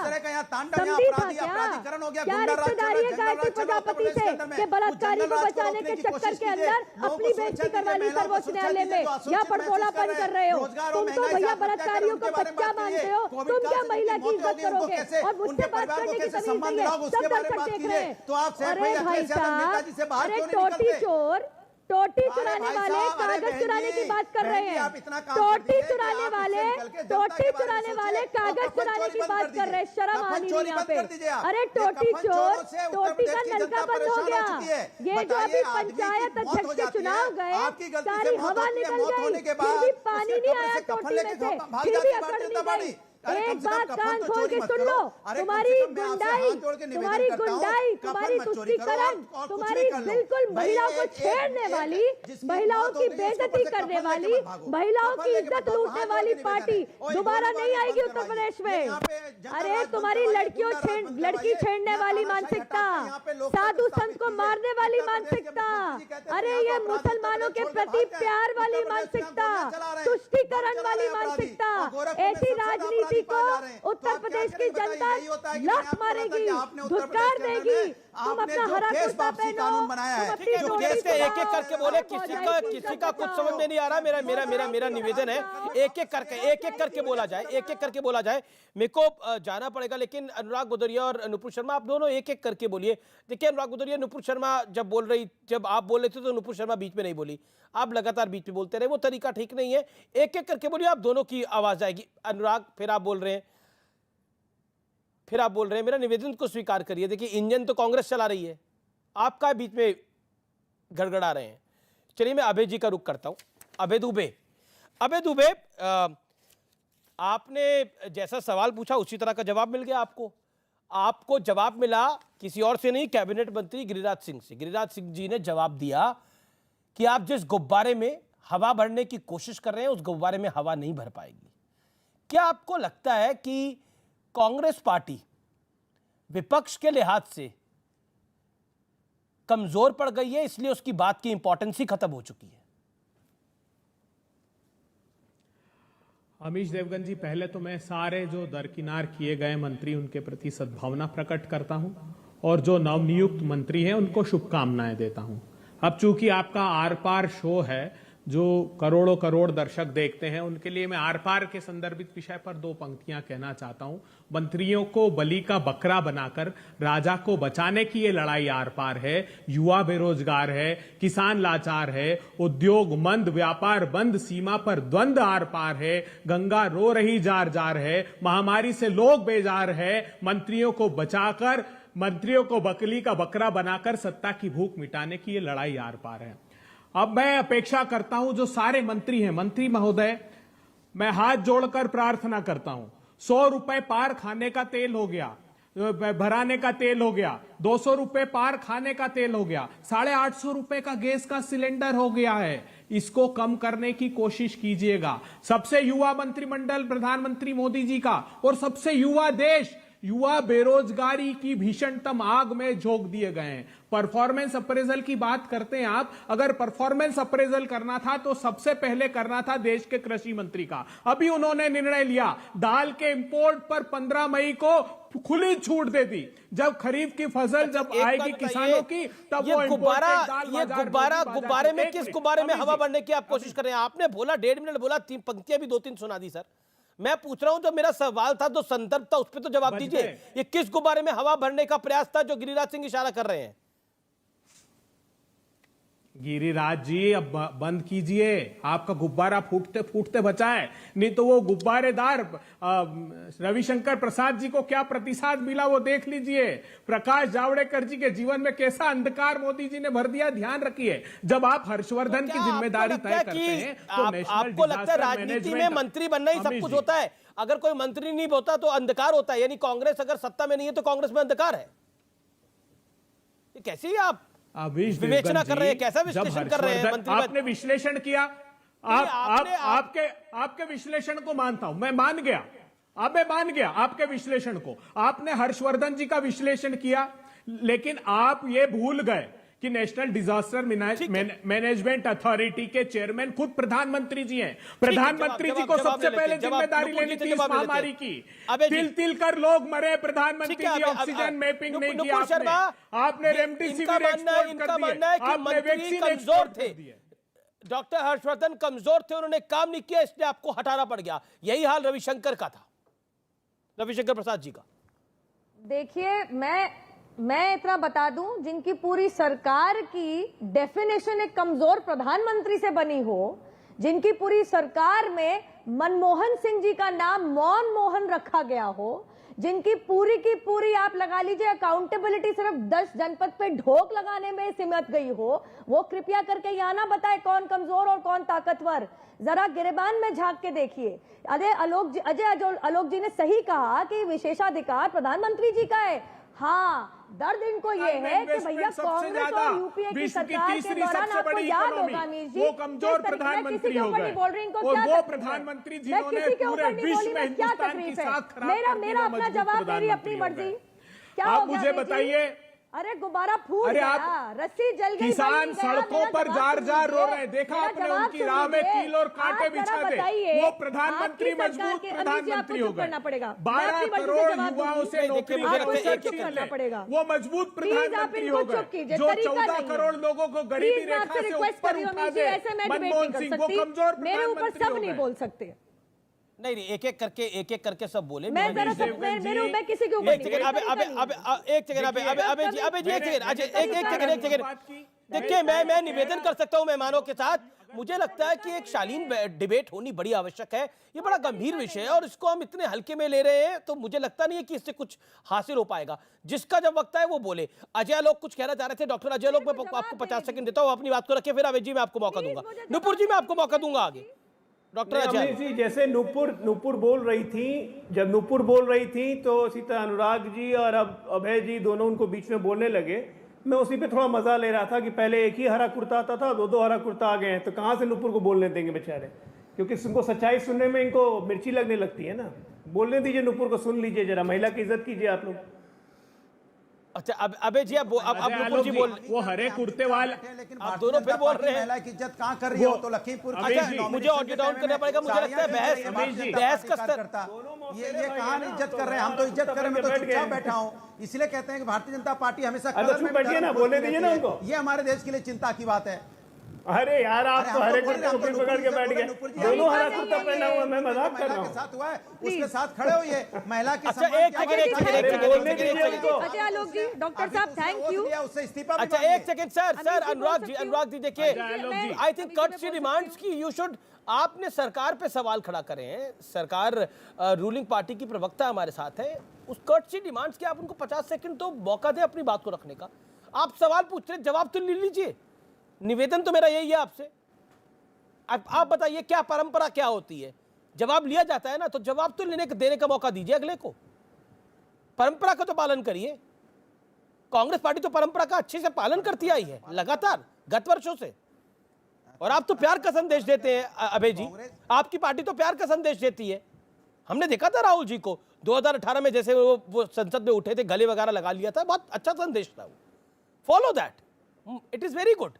क्या रिश्तेदारी है गायत्री प्रजापति से कि बलात्कारी को बचाने के चक्कर के अंदर अपनी बेइज्जती करवा ली सर्वोच्च न्यायालय में? या पड़पोलापन कर रहे हो तुम? तो भैया बलात्कारियों को बच्चा मानते हो तुम, क्या महिला की इज्जत करोगे? और मुझसे बात करने की तमीज नहीं है, सब दर्शक देख रहे हैं। अरे भाई साहब, अरे टोटी चुराने वाले कागज चुराने की बात कर रहे हैं। टोटी चुराने वाले कागज चुराने की बात कर रहे हैं। शर्म आनी नहीं यहाँ पे। अरे टोटी चोर, टोटी का नलका बंद हो गया। ये जो अभी पंचायत अध्यक्ष के चुनाव गए, सारी हवा निकल गई, फिर भी पानी नहीं आया टोटी में से, फिर भी अकड़ नहीं गई। एक बात कान खोल के सुन लो, तुम्हारी गुंडाई, तुम्हारी तुष्टीकरण, तुम्हारी बिल्कुल महिलाओं को छेड़ने वाली, महिलाओं की बेइज्जती करने वाली, महिलाओं की इज्जत लूटने वाली पार्टी दोबारा नहीं आएगी उत्तर प्रदेश में। अरे तुम्हारी लड़की छेड़ने वाली मानसिकता, साधु संत को मारने वाली मानसिकता, अरे ये मुसलमानों के प्रति प्यार वाली मानसिकता, तुष्टीकरण वाली मानसिकता, ऐसी राजनीति को उत्तर प्रदेश की जनता लात मारेगी, धुतकार देगी। तुम अपना हरा कुर्ता पहनो, एक एक करके बोले, किसी का कुछ समझ में नहीं आ रहा। मेरा निवेदन है एक एक करके बोला जाए, एक एक करके बोला जाए। मेरे को जाना पड़ेगा, लेकिन अनुराग भदौरिया और नुपुर शर्मा आप दोनों एक एक करके बोलिए। देखिए अनुराग भदौरिया, नुपुर शर्मा जब आप बोल रहे थे तो नुपुर शर्मा बीच में नहीं बोली, आप लगातार बीच में बोलते रहे, वो तरीका ठीक नहीं है। एक एक करके बोलिए, आप दोनों की आवाज आएगी। अनुराग, फिर आप बोल रहे हैं, मेरा निवेदन को स्वीकार करिए। देखिए इंजन तो कांग्रेस चला रही है, आपका बीच में गड़गड़ा रहे हैं। चलिए मैं अभय जी का रुख करता हूं। अभय दुबे, आपने जैसा सवाल पूछा उसी तरह का जवाब मिल गया आपको जवाब मिला किसी और से नहीं, कैबिनेट मंत्री गिरिराज सिंह से। गिरिराज सिंह जी ने जवाब दिया कि आप जिस गुब्बारे में हवा भरने की कोशिश कर रहे हैं उस गुब्बारे में हवा नहीं भर पाएगी। क्या आपको लगता है कि कांग्रेस पार्टी विपक्ष के लिहाज से कमजोर पड़ गई है, इसलिए उसकी बात की इंपॉर्टेंस ही खत्म हो चुकी है? अमीश देवगन जी, पहले तो मैं सारे जो दरकिनार किए गए मंत्री उनके प्रति सद्भावना प्रकट करता हूं और जो नवनियुक्त मंत्री हैं उनको शुभकामनाएं देता हूं। अब चूंकि आपका आर पार शो है जो करोड़ों करोड़ दर्शक देखते हैं, उनके लिए मैं आर पार के संदर्भित विषय पर दो पंक्तियां कहना चाहता हूं। मंत्रियों को बलि का बकरा बनाकर राजा को बचाने की ये लड़ाई आर पार है। युवा बेरोजगार है, किसान लाचार है, उद्योग मंद, व्यापार बंद, सीमा पर द्वंद आर पार है, गंगा रो रही जार जार है, महामारी से लोग बेजार है। मंत्रियों को बचाकर, मंत्रियों को बकली का बकरा बनाकर सत्ता की भूख मिटाने की ये लड़ाई आर पार है। अब मैं अपेक्षा करता हूं जो सारे मंत्री हैं, मंत्री महोदय, मैं हाथ जोड़कर प्रार्थना करता हूं। 100 रुपए पार खाने का तेल हो गया, भराने का तेल हो गया, 200 रुपए पार खाने का तेल हो गया, 850 रुपए का गैस का सिलेंडर हो गया है। इसको कम करने की कोशिश कीजिएगा। सबसे युवा मंत्रिमंडल प्रधानमंत्री मोदी जी का और सबसे युवा देश, युवा बेरोजगारी की भीषणतम आग में झोंक दिए गए हैं। परफॉर्मेंस अप्रेजल की बात करते हैं आप, अगर परफॉर्मेंस अप्रेजल करना था तो सबसे पहले करना था देश के कृषि मंत्री का। अभी उन्होंने निर्णय लिया दाल के इंपोर्ट पर 15 मई को खुली छूट दे दी। जब खरीफ की फसल जब आएगी किसानों की, तब वो गुब्बारे में, किस गुब्बारे में हवा भरने की आप कोशिश कर रहे हैं? आपने बोला 1.5 मिनट बोला, 3 पंक्तियां भी 2-3 सुना दी सर। मैं पूछ रहा हूं, जो मेरा सवाल था, जो संदर्भ था, उस पर तो जवाब दीजिए। ये किस गुब्बारे में हवा भरने का प्रयास था जो गिरिराज सिंह इशारा कर रहे हैं? गिरिराज जी, अब बंद कीजिए। आपका गुब्बारा फूटते फूटते बचा है, नहीं तो वो गुब्बारेदार रविशंकर प्रसाद जी को क्या प्रतिसाद मिला वो देख लीजिए। प्रकाश जावड़ेकर जी के जीवन में कैसा अंधकार मोदी जी ने भर दिया, ध्यान रखिए। जब आप हर्षवर्धन की जिम्मेदारी तय करते हैं तो नेशनल आपको लगता है राजनीति में मंत्री बनना ही सब कुछ होता है? अगर कोई मंत्री नहीं होता तो अंधकार होता है, यानी कांग्रेस अगर सत्ता में नहीं है तो कांग्रेस में अंधकार है? कैसी आप विवेचना कर रहे हैं, कैसा विश्लेषण कर रहे हैं? आपने विश्लेषण किया, आपके विश्लेषण को मानता हूं, मैं मान गया, अब मैं मान गया आपके विश्लेषण को। आपने हर्षवर्धन जी का विश्लेषण किया, लेकिन आप ये भूल गए कि नेशनल डिजास्टर मैनेजमेंट अथॉरिटी के चेयरमैन खुद प्रधानमंत्री जी हैं। प्रधानमंत्री जी को सबसे पहले जिम्मेदारी लेनी थी इस महामारी की। तिल तिल कर लोग मरे, प्रधानमंत्री जी ऑक्सीजन मैपिंग नहीं किया आपने रेमडेसिविर एक्सपोर्ट कर दिए, आपने वैक्सीन एक्सपोर्ट कर दिए। डॉक्टर हर्षवर्धन कमजोर थे, उन्होंने काम नहीं किया, इसलिए आपको हटाना पड़ गया। यही हाल रविशंकर का था, रविशंकर प्रसाद जी का। देखिए, मैं इतना बता दूं, जिनकी पूरी सरकार की डेफिनेशन एक कमजोर प्रधानमंत्री से बनी हो, जिनकी पूरी सरकार में मनमोहन सिंह जी का नाम मौन मोहन रखा गया हो, जिनकी पूरी की पूरी आप लगा लीजिए अकाउंटेबिलिटी सिर्फ 10 जनपद पे ढोक लगाने में सिमट गई हो, वो कृपया करके यहाँ ना बताए कौन कमजोर और कौन ताकतवर। जरा गिरेबान में झांक के देखिए। अजय आलोक जी ने सही कहा कि विशेषाधिकार प्रधानमंत्री जी का है। हाँ, दर्द इनको ये है कि भैया कांग्रेस और यूपीए की सरकार के दौरान आपको याद होगा अमीश जी, वो कमजोर प्रधानमंत्री हो गए और वो प्रधानमंत्री जिन्होंने पूरे विश्व में हिंदुस्तान की साख खराब मेरा अपना जवाब, मेरी अपनी मर्जी। क्या आप मुझे बताइए, अरे गुब्बारा फूट अरे गया, रस्सी जल गई, किसान सड़कों पर जार जार रो रहे हैं, देखा आपने उनकी राह में कील और कांटे बिछा दे। वो प्रधानमंत्री मजबूत प्रधानमंत्री हो गए। 12 करोड़ युवाओं से नौकरी वो मजबूत प्रधानमंत्री हो गए। जो 14 करोड़ लोगों को गरीबी रेखा से ऊपर उठा दे मनमोहन सिंह, वो कमजोर प्रधानमंत्री हो गए। बोल सकते नहीं, एक एक करके सब बोले। मैं जरा मैं किसी के ऊपर एक सेकंड, देखिए, मैं निवेदन कर सकता हूं मेहमानों के साथ। मुझे लगता है कि एक शालीन डिबेट होनी बड़ी आवश्यक है। ये बड़ा गंभीर विषय है और इसको हम इतने हल्के में ले रहे हैं, तो मुझे लगता नहीं है कि इससे कुछ हासिल हो पाएगा। जिसका जब वक्त है वो बोले। अजय आलोक कुछ कहना चाह रहे थे। डॉक्टर अजय आलोक, मैं आपको 50 सेकंड देता हूँ, अपनी बात को रखिए, फिर अवैध जी मैं आपको मौका दूंगा, नुपुर जी मैं आपको मौका दूंगा आगे। डॉक्टर अजय जी, जैसे नुपुर बोल रही थी, जब नुपुर बोल रही थी तो इसी तरह अनुराग जी और अब अभय जी दोनों उनको बीच में बोलने लगे। मैं उसी पे थोड़ा मजा ले रहा था कि पहले एक ही हरा कुर्ता आता था, दो हरा कुर्ता आ गए हैं, तो कहाँ से नुपुर को बोलने देंगे बेचारे, क्योंकि उनको सच्चाई सुनने में इनको मिर्ची लगने लगती है ना। बोलने दीजिए नुपुर को, सुन लीजिए जरा, महिला की इज्जत कीजिए आप लोग। अच्छा, अब अबे जी अब नुपुर जी बोल, वो हरे कुर्ते वाले, आप दोनों फिर बोल रहे हैं। महिला की इज्जत कहाँ कर रही हो? तो लखीमपुर मुझे ऑडियो डाउन करना पड़ेगा। मुझे लगता है बहस का स्तर, ये कहाँ इज्जत कर रहे हैं? हम तो इज्जत कर रहे हैं, मैं तो चुपचाप बैठा हूँ। इसलिए कहते हैं कि भारतीय जनता पार्टी हमेशा बैठिए ना, बोलने दीजिए ना उनको। ये हमारे देश के लिए चिंता की बात है। अरे यार, आप तो हरे कुर्ते को फिर पकड़ के बैठ गए, दोनों हरा कुर्ता पहना हुआ, मैं मजाक कर रहा हूँ। साथ हुआ है, उसके साथ खड़े हो, ये महिला के अच्छा, एक अजय आलोक जी, डॉक्टर साहब थैंक यू। उससे इस्तीफा। अच्छा, एक सेकंड सर, अनुराग जी देखिए, आई थिंक कर्टसी डिमांड्स की यू शुड, आपने सरकार पे सवाल खड़ा करे हैं, सरकार रूलिंग पार्टी की प्रवक्ता हमारे साथ है, उस कर्टसी डिमांड्स के आप उनको 50 सेकंड तो मौका दें अपनी बात को रखने का। आप सवाल पूछ रहे, जवाब तो ले लीजिए। निवेदन तो मेरा यही है आपसे। आप बताइए क्या परंपरा क्या होती है? जवाब लिया जाता है ना, तो जवाब तो देने का मौका दीजिए अगले को। परंपरा का तो पालन करिए। कांग्रेस पार्टी तो परंपरा का अच्छे से पालन करती आई है लगातार गत वर्षों से, और आप तो प्यार का संदेश देते हैं अभय जी, आपकी पार्टी तो प्यार का संदेश देती है। हमने देखा था राहुल जी को 2018 में जैसे वो संसद में उठे थे, गले वगैरह लगा लिया था, बहुत अच्छा संदेश था वो। Follow that, it is very good.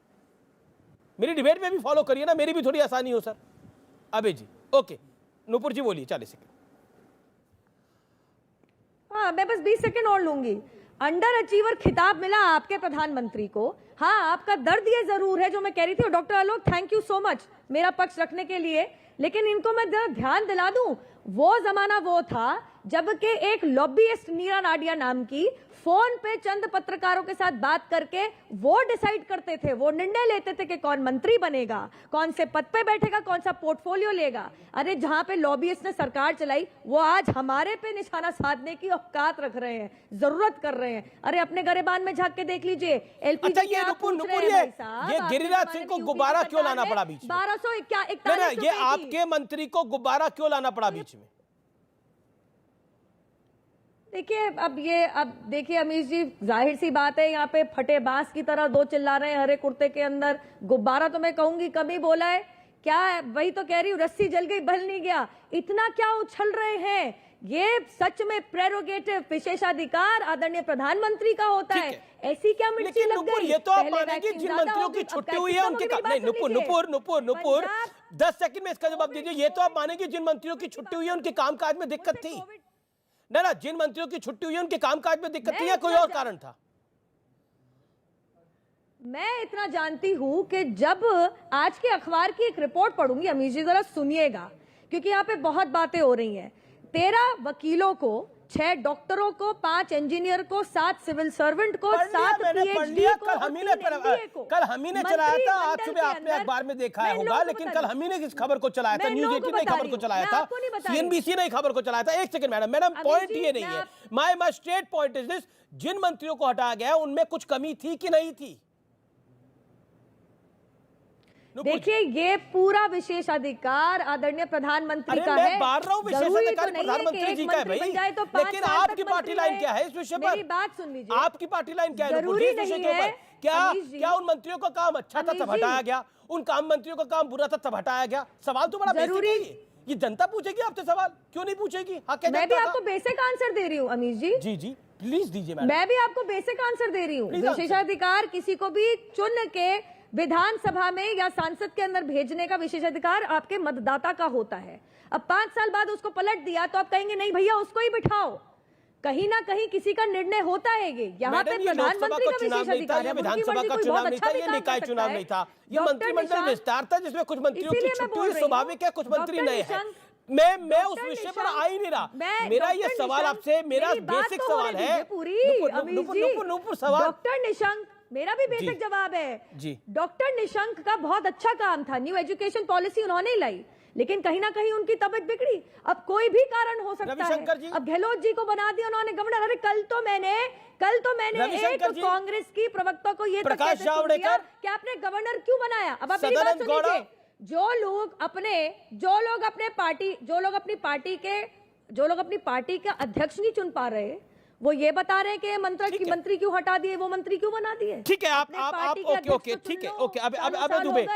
मेरी डिबेट में भी फॉलो करिए ना, मेरी भी थोड़ी आसानी हो सर। अबे जी ओके, नुपुर जी बोलिए 40 सेकंड। हाँ, मैं बस 20 सेकंड और लूंगी। अंडर अचीवर खिताब मिला आपके प्रधानमंत्री को। हाँ, आपका दर्द ये जरूर है जो मैं कह रही थी। Doctor Alok thank you so much मेरा पक्ष रखने के लिए, लेकिन इनको मैं ध्यान दिला दूं, वो जमाना वो था जबकि एक लॉबियस्ट नीरा नाडिया नाम की फोन पे चंद पत्रकारों के साथ बात करके वो डिसाइड करते थे, वो निर्णय लेते थे कि कौन मंत्री बनेगा, कौन से पद पे बैठेगा, कौन सा पोर्टफोलियो लेगा। अरे जहां पे लॉबियस्ट ने सरकार चलाई, वो आज हमारे पे निशाना साधने की औकात रख रहे हैं, जरूरत कर रहे हैं। अरे अपने गरेबान में झांक के देख लीजिए। अच्छा, ये गिरिराज सिंह को गुब्बारा क्यों लाना पड़ा बीच में? 1241 ये आपके मंत्री को गुब्बारा क्यों लाना पड़ा बीच में? देखिए, अब देखिए अमीश जी, जाहिर सी बात है, यहाँ पे फटे बांस की तरह दो चिल्ला रहे हैं हरे कुर्ते के अंदर। गुब्बारा तो मैं कहूंगी कभी बोला है क्या? वही तो कह रही हूँ, रस्सी जल गई बल नहीं गया। इतना क्या उछल रहे हैं? ये सच में प्रेरोगेटिव, विशेषाधिकार आदरणीय प्रधानमंत्री का होता है। ऐसी क्या मिर्ची लग गई? ये तो आप मानेंगे जिन मंत्रियों की छुट्टी हुई है उनके नहीं, नुपुर 10 सेकंड में इसका जवाब दीजिए। ये तो आप मानेंगे जिन मंत्रियों की छुट्टी हुई है उनके कामकाज में दिक्कत थी ना? जिन मंत्रियों की छुट्टी हुई है उनके कामकाज में दिक्कत थी या कोई और कारण था? मैं इतना जानती हूं कि जब आज के अखबार की एक रिपोर्ट पढ़ूंगी, अमीश जी जरा सुनिएगा, क्योंकि यहाँ पे बहुत बातें हो रही हैं। 13 वकीलों को 6 डॉक्टरों को, 5 इंजीनियर को, 7 सिविल सर्वेंट को, 7 मैंने पढ़ PhD लिया। को, कल हम ही ने कल हम ही ने चलाया था। आज सुबह आपने मंत्रिमंडल अखबार में देखा मैं होगा, लोगों लेकिन को कल बता हम ही ने इस खबर को चलाया था। मैं न्यूज लोगों 18 को ने बता खबर रही को हूं। चलाया मैं था, आपको नहीं बता रही। CNBC ने खबर को चलाया था। एक सेकंड मैडम, पॉइंट ये नहीं है। My straight point is this, जिन मंत्रियों को हटाया गया उनमें कुछ कमी थी कि नहीं थी? देखिए, ये पूरा विशेषाधिकार आदरणीय प्रधानमंत्री का है। मैं बात रहा हूँ विशेषाधिकार प्रधानमंत्री जी का है भाई, लेकिन आपकी पार्टी लाइन क्या है इस विषय पर? मेरी बात सुन लीजिए। आपकी पार्टी लाइन क्या है जरूरी इस विषय नहीं के ऊपर? है क्या उन मंत्रियों का काम अच्छा था तब हटाया गया, उन काम मंत्रियों का काम बुरा था तब हटाया गया? सवाल तो बड़ा बेसिक है। ये जनता पूछेगी आपसे सवाल, क्यों नहीं पूछेगी? मैं भी आपको बेसिक आंसर दे रही हूँ अमीश जी। जी जी प्लीज दीजिए मैडम। मैं भी आपको बेसिक आंसर दे रही हूँ। विशेषाधिकार किसी को भी चुन के विधानसभा में या सांसद के अंदर भेजने का विशेषाधिकार आपके मतदाता का होता है। अब 5 साल बाद उसको पलट दिया तो आप कहेंगे नहीं भैया उसको ही बिठाओ। कहीं ना कहीं किसी का निर्णय होता है। यहाँ पे प्रधानमंत्री का विशेषाधिकार है, विधानसभा का चुनाव नहीं था, ये निकाय चुनाव नहीं था, ये मंत्रिमंडल विस्तार था जिसमें कुछ मंत्रियों की छुट्टी हुई, स्वाभाविक है, कुछ मंत्री नए हैं। मैं उस विषय पर आ ही नहीं रहा। मेरा ये सवाल आपसे, मेरा बेसिक सवाल है नूपुर सवाल। डॉक्टर निशंक, मेरा भी बेसिक जवाब है जी। डॉक्टर निशंक का बहुत अच्छा काम था, न्यू एजुकेशन पॉलिसी उन्होंने लाई, लेकिन कहीं ना कहीं उनकी तबीयत बिगड़ी। अब कोई भी कारण हो सकता है। अब गहलोत जी को बना दिया उन्होंने गवर्नर। अरे कल तो मैंने एक कांग्रेस की प्रवक्ता को ये प्रकाश जावड़ेकर कि आपने गवर्नर क्यों बनाया। अब आप मेरी बात सुनिए। जो लोग अपनी पार्टी का अध्यक्ष नहीं चुन पा रहे, वो ये बता रहे हैं कि मंत्री क्यों हटा दिए, वो मंत्री क्यों बना दिए। ठीक है, आप ओके ठीक है, ओके। अबे दुबे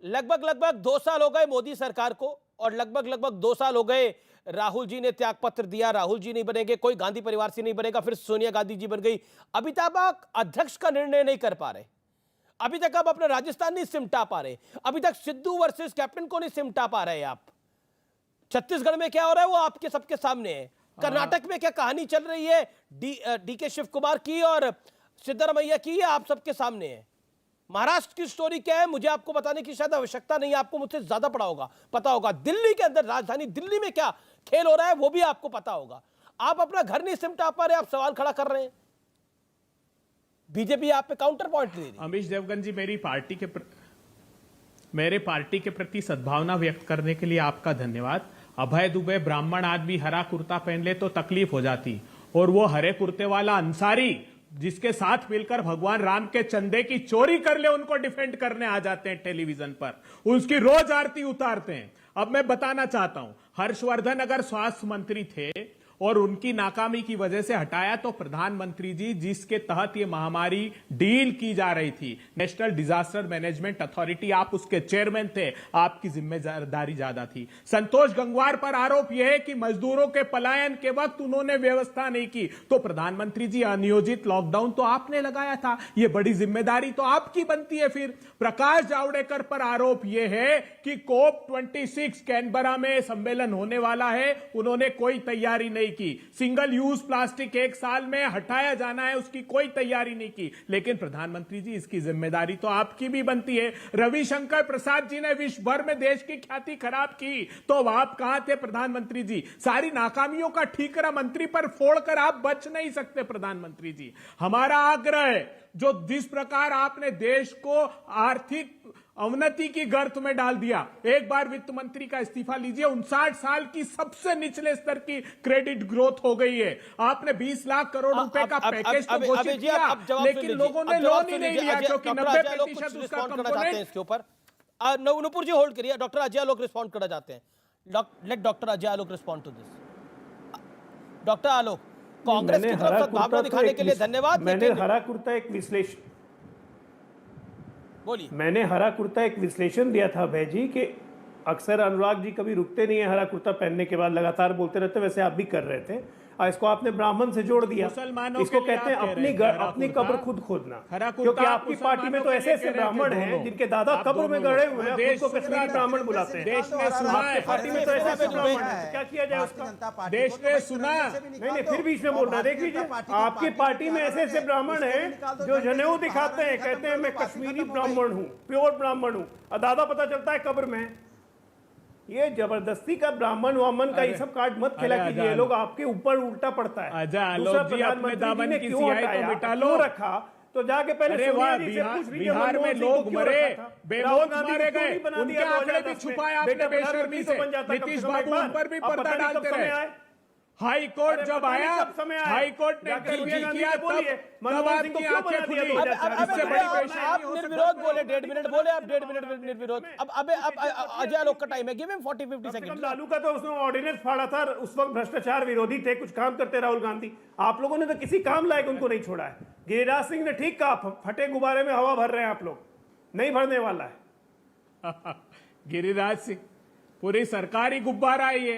लगभग 2 साल हो गए मोदी सरकार को, और लगभग 2 साल हो गए राहुल जी ने त्याग पत्र दिया। राहुल जी नहीं बनेंगे, कोई गांधी परिवार से नहीं बनेगा, फिर सोनिया गांधी जी बन गई। अभी तक आप अध्यक्ष का निर्णय नहीं कर पा रहे, अभी तक आप अपना राजस्थान नहीं सिमटा पा रहे, अभी तक सिद्धू वर्सेस कैप्टन को नहीं सिमटा पा रहे आप। छत्तीसगढ़ में क्या हो रहा है वो आपके सबके सामने है। कर्नाटक में क्या कहानी चल रही है डीके शिव कुमार की और सिद्धरामैया की, आप सबके सामने है। महाराष्ट्र की स्टोरी क्या है मुझे आपको बताने की शायद आवश्यकता नहीं है, आपको मुझसे ज्यादा पता होगा। दिल्ली के अंदर, राजधानी दिल्ली में क्या खेल हो रहा है वो भी आपको पता होगा। आप अपना घर नहीं सिमटा पा रहे, आप सवाल खड़ा कर रहे हैं। बीजेपी आप पे काउंटर पॉइंट दे रही है। अमीश देवगन जी, मेरे पार्टी के प्रति सद्भावना व्यक्त करने के लिए आपका धन्यवाद। अभय दुबे ब्राह्मण आदमी हरा कुर्ता पहन ले तो तकलीफ हो जाती, और वो हरे कुर्ते वाला अंसारी जिसके साथ मिलकर भगवान राम के चंदे की चोरी कर ले, उनको डिफेंड करने आ जाते हैं टेलीविजन पर, उसकी रोज आरती उतारते हैं। अब मैं बताना चाहता हूं, हर्षवर्धन अगर स्वास्थ्य मंत्री थे और उनकी नाकामी की वजह से हटाया, तो प्रधानमंत्री जी जिसके तहत ये महामारी डील की जा रही थी, नेशनल डिजास्टर मैनेजमेंट अथॉरिटी, आप उसके चेयरमैन थे, आपकी जिम्मेदारी ज्यादा थी। संतोष गंगवार पर आरोप यह है कि मजदूरों के पलायन के वक्त उन्होंने व्यवस्था नहीं की, तो प्रधानमंत्री जी अनियोजित लॉकडाउन तो आपने लगाया था, ये बड़ी जिम्मेदारी तो आपकी बनती है। फिर प्रकाश जावड़ेकर पर आरोप यह है कि COP26 कैनबरा में सम्मेलन होने वाला है, उन्होंने कोई तैयारी नहीं की। सिंगल यूज प्लास्टिक 1 साल में हटाया जाना है, उसकी कोई तैयारी नहीं की। लेकिन प्रधानमंत्री जी इसकी जिम्मेदारी तो आपकी भी बनती है। रविशंकर प्रसाद जी ने विश्व भर में देश की ख्याति खराब की, तो आप कहां थे प्रधानमंत्री जी? सारी नाकामियों का ठीकरा मंत्री पर फोड़कर आप बच नहीं सकते प्रधानमंत्री जी। हमारा आग्रह है, जो जिस प्रकार आपने देश को आर्थिक अवनति की गर्त में डाल दिया, एक बार वित्त मंत्री का इस्तीफा लीजिए। 59 साल की सबसे निचले स्तर की क्रेडिट ग्रोथ हो गई है। आपने 20 लाख करोड़ रुपए का पैकेज तो घोषित किया, लेकिन लोगों ने लोन ही नहीं लिया, क्योंकि 90% उसका कंपोनेंट। इसके ऊपर नूपुर जी होल्ड करिए, डॉक्टर अजय आलोक रिस्पॉन्ड करना चाहते हैं। Let doctor Ajay Alok respond to this. Doctor Alok, Congress की तरफ सद्भावना दिखाने के लिए धन्यवाद। मैंने हरा कुर्ता एक विश्लेषण मैंने हरा कुर्ता एक विश्लेषण दिया था अभय जी, कि अक्सर अनुराग जी कभी रुकते नहीं है हरा कुर्ता पहनने के बाद, लगातार बोलते रहते, वैसे आप भी कर रहे थे। इसको आपने ब्राह्मण से जोड़ दिया, इसको कहते हैं अपनी कब्र खुद खोदना, क्योंकि आपकी पार्टी में तो ऐसे ऐसे ब्राह्मण हैं जिनके दादा कब्र में गड़े हुए हैं, उनको कश्मीरी ब्राह्मण बुलाते हैं। आपकी पार्टी में तो ऐसे ऐसे ब्राह्मण हैं, क्या किया जाए उसका? देश ने सुना नहीं, फिर बीच में बोल रहा है। देख लीजिए, आपकी पार्टी में ऐसे ऐसे ब्राह्मण हैं जो जनेऊ दिखाते हैं, कहते हैं मैं कश्मीरी ब्राह्मण हूँ, प्योर ब्राह्मण हूँ, और दादा पता चलता है कब्र में। ये जबरदस्ती का ब्राह्मण वामन का ये सब कार्ड मत खेला कीजिए, ये लोग आपके ऊपर उल्टा पड़ता है। दूसरा, प्रधानमंत्री जी ने क्यों हटाया, क्यों रखा, तो जाके पहले सोनिया जी से पूछ लीजिए। बिहार में लोग मरे, बेमौत मारे गए, उनके आंकड़े भी छुपाए आपने बेशर्मी से। नीतीश बाबू उन पर भी पर्दा डालते रहे। हाई कोर्ट जब आया, हाई कोर्ट ने इंटरव्यू किया, तब आपकी आंखें खुली। इससे बड़ी परेशानी आप निर्विरोध बोले, 1.5 मिनट बोले आप, 1.5 मिनट निर्विरोध। अब अजय आलोक का टाइम है, गिव हिम 40-50 सेकंड। लालू का तो उसने ऑर्डिनेंस फाड़ा था, उस वक्त भ्रष्टाचार विरोधी थे, कुछ काम करते राहुल गांधी। आप लोगों ने तो किसी काम लायक उनको नहीं छोड़ा है। गिरिराज सिंह ने ठीक कहा, फटे गुब्बारे में हवा भर रहे हैं आप लोग, नहीं भरने वाला है। गिरिराज सिंह पूरी सरकारी गुब्बारा है ये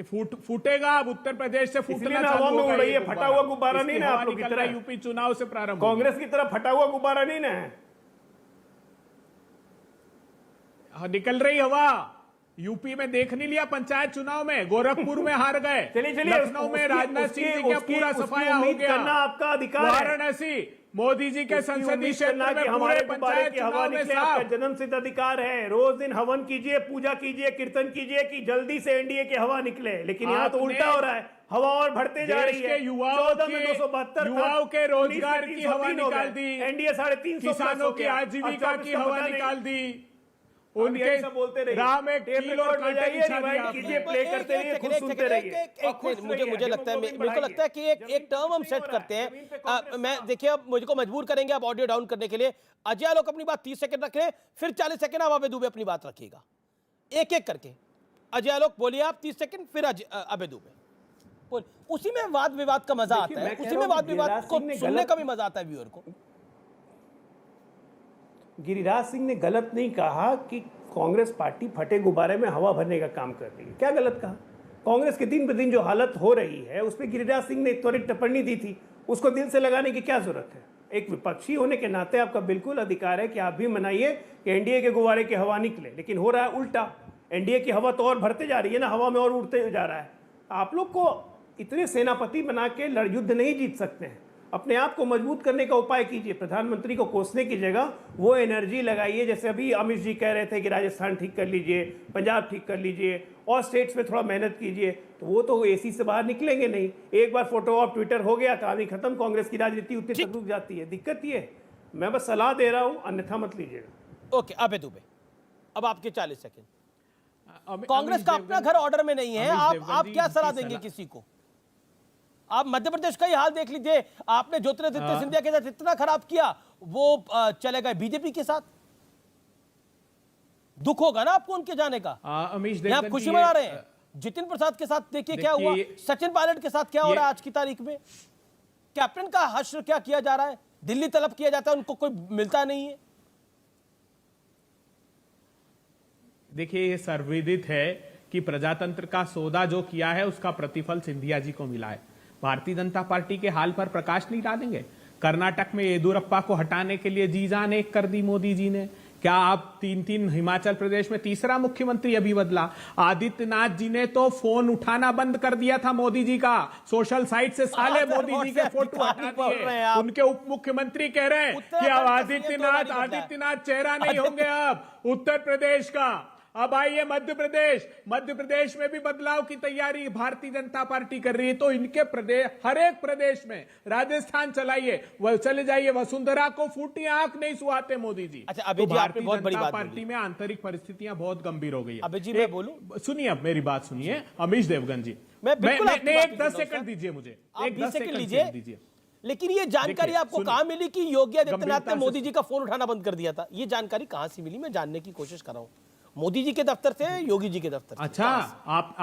फूटेगा। अब उत्तर प्रदेश से फूटना हवा में उड़ रही है, फटा हुआ गुब्बारा नहीं ना आप लोग की तरह। यूपी चुनाव से प्रारंभ, कांग्रेस की तरह फटा हुआ गुब्बारा नहीं ना है, निकल रही हवा। यूपी में देख नहीं लिया पंचायत चुनाव में, गोरखपुर में हार गए, लखनऊ में राजनाथ सिंह जी का पूरा सफाया हो गया, करना आपका अधिकार है। वाराणसी मोदी जी के संसदीय क्षेत्र में हमारे पूरे पंचायत की हवा निकले, आपका जन्म सिद्ध अधिकार है। रोज दिन हवन कीजिए, पूजा कीजिए, कीर्तन कीजिए कि जल्दी से एनडीए की हवा निकले, लेकिन यहाँ तो उल्टा हो रहा है, हवा और बढ़ते जा रही है। युवाओं के रोजगार की हवा निकाल दी, एनडीए 350, किसानों की आजीविका की हवा निकाल दी, उनके बोलते रहिए, राम एक कील और कांटे की छाती कीजिए, प्ले करते रहिए, खुद सुनते रहिए। मुझे लगता है, मेरे को लगता है कि एक टर्म हम सेट करते हैं। मैं देखिए, अब मुझको मजबूर करेंगे आप ऑडियो डाउन करने के लिए। अजय आलोक अपनी बात 30 सेकंड रख रहे हैं, फिर 40 सेकंड आप अभय दुबे अपनी बात रखिएगा, एक एक करके। अजय आलोक बोलिए आप 30 सेकंड, फिर अभय दुबे बोल। उसी में वाद विवाद का मजा आता है, उसी में वाद विवाद को सुनने का भी मजा आता है व्यूअर को। गिरिराज सिंह ने गलत नहीं कहा कि कांग्रेस पार्टी फटे गुब्बारे में हवा भरने का काम कर रही है। क्या गलत कहा? कांग्रेस के दिन पर दिन जो हालत हो रही है उस पर गिरिराज सिंह ने त्वरित टिप्पणी दी थी, उसको दिल से लगाने की क्या जरूरत है? एक विपक्षी होने के नाते आपका बिल्कुल अधिकार है कि आप भी मनाइए कि एनडीए के गुब्बारे की हवा निकले, लेकिन हो रहा है उल्टा। एनडीए की हवा तो और भरते जा रही है ना, हवा में और उड़ते जा रहा है। आप लोग को इतने सेनापति बना के युद्ध नहीं जीत सकते हैं। अपने आप को मजबूत करने का उपाय कीजिए। प्रधानमंत्री को कोसने की जगह वो एनर्जी लगाइए, जैसे अभी अमित जी कह रहे थे कि राजस्थान ठीक कर लीजिए, पंजाब ठीक कर लीजिए, और स्टेट्स में थोड़ा मेहनत कीजिए, तो वो तो एसी से बाहर निकलेंगे नहीं। एक बार फोटो ऑफ ट्विटर हो गया, कहानी खत्म। कांग्रेस की राजनीति उतनी तक रुक जाती है। दिक्कत ये, मैं बस सलाह दे रहा हूँ, अन्यथा मत लीजिएगा। ओके, अभय दुबे, अब आपके 40 सेकंड। कांग्रेस का अपना घर ऑर्डर में नहीं है, आप क्या सलाह देंगे किसी को? आप मध्य प्रदेश का ही हाल देख लीजिए, आपने ज्योतिरादित्य सिंधिया के साथ इतना खराब किया, वो चले गए बीजेपी के साथ। दुख होगा ना आपको उनके जाने का। आप खुशी मना रहे हैं। जितिन प्रसाद के साथ देखिए क्या हुआ, सचिन पायलट के साथ क्या हो रहा है आज की तारीख में। कैप्टन का हश्र क्या किया जा रहा है, दिल्ली तलब किया जाता है, उनको कोई मिलता नहीं है। देखिए, ये सर्वविदित है कि प्रजातंत्र का सौदा जो किया है उसका प्रतिफल सिंधिया जी को मिला है। भारतीय जनता पार्टी के हाल पर प्रकाश नहीं डालेंगे। कर्नाटक में येदुरप्पा को हटाने के लिए जी जान एक कर दी मोदी जी ने। क्या आप 3 हिमाचल प्रदेश में तीसरा मुख्यमंत्री अभी बदला। आदित्यनाथ जी ने तो फोन उठाना बंद कर दिया था मोदी जी का, सोशल साइट से साले मोदी जी के फोटो हटा दिए। उनके उप मुख्यमंत्री कह रहे हैं कि अब आदित्यनाथ चेहरा नहीं होंगे अब उत्तर प्रदेश का। अब आइए मध्य प्रदेश में भी बदलाव की तैयारी भारतीय जनता पार्टी कर रही है। तो इनके प्रदेश, हर एक प्रदेश में, राजस्थान चलाइए, चले जाइए, वसुंधरा को फूटी आंख नहीं सुहाते मोदी जी। अच्छा, अभी तो जी आपने बहुत बड़ी बात पार्टी में आंतरिक परिस्थितियां बहुत गंभीर हो गई है। अभी जी मैं बोलूं, सुनिए, अब मेरी बात सुनिए अमीश देवगन जी, मैं एक 10 सेकंड दीजिए मुझे, एक 10 सेकंड लीजिए। लेकिन ये जानकारी आपको कहां मिली कि योगी आदित्यनाथ ने मोदी जी का फोन उठाना बंद कर दिया था? ये जानकारी कहां से मिली, मैं जानने की कोशिश कर रहा हूं। मोदी जी के दफ्तर से, योगी जी के दफ्तर से? अच्छा, आप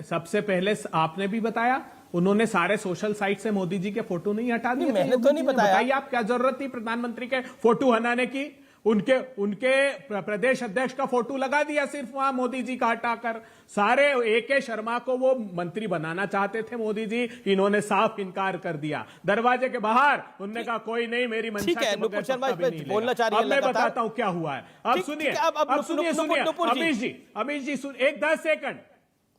सबसे पहले आपने भी बताया, उन्होंने सारे सोशल साइट से मोदी जी के फोटो नहीं हटा दिए। मैंने तो नहीं बताया। बताइए आप, क्या जरूरत थी प्रधानमंत्री के फोटो हटाने की? उनके प्रदेश अध्यक्ष का फोटो लगा दिया सिर्फ वहां मोदी जी का हटाकर। सारे AK शर्मा को वो मंत्री बनाना चाहते थे मोदी जी, इन्होंने साफ इनकार कर दिया। दरवाजे के बाहर उन्होंने कहा कोई नहीं, मेरी मंशा के बगैर बोलना चाह रही है। अब मैं बताता हूं क्या हुआ है। अब सुनिए, अमीश जी, एक 10 सेकंड।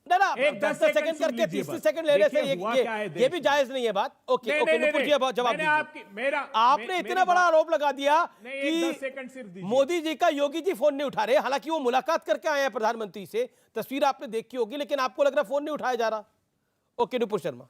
ना ना, एक 10 सेकंड करके 30 सेकंड लेने से ये भी जायज नहीं है बात। ओके ओके, नुपुर जी अब जवाब दीजिए। आपने इतना बड़ा आरोप लगा दिया कि मोदी जी का योगी जी फोन नहीं उठा रहे, हालांकि वो मुलाकात करके आए हैं प्रधानमंत्री से, तस्वीर आपने देखी होगी, लेकिन आपको लग रहा है फोन नहीं उठाया जा रहा। ओके नुपुर शर्मा।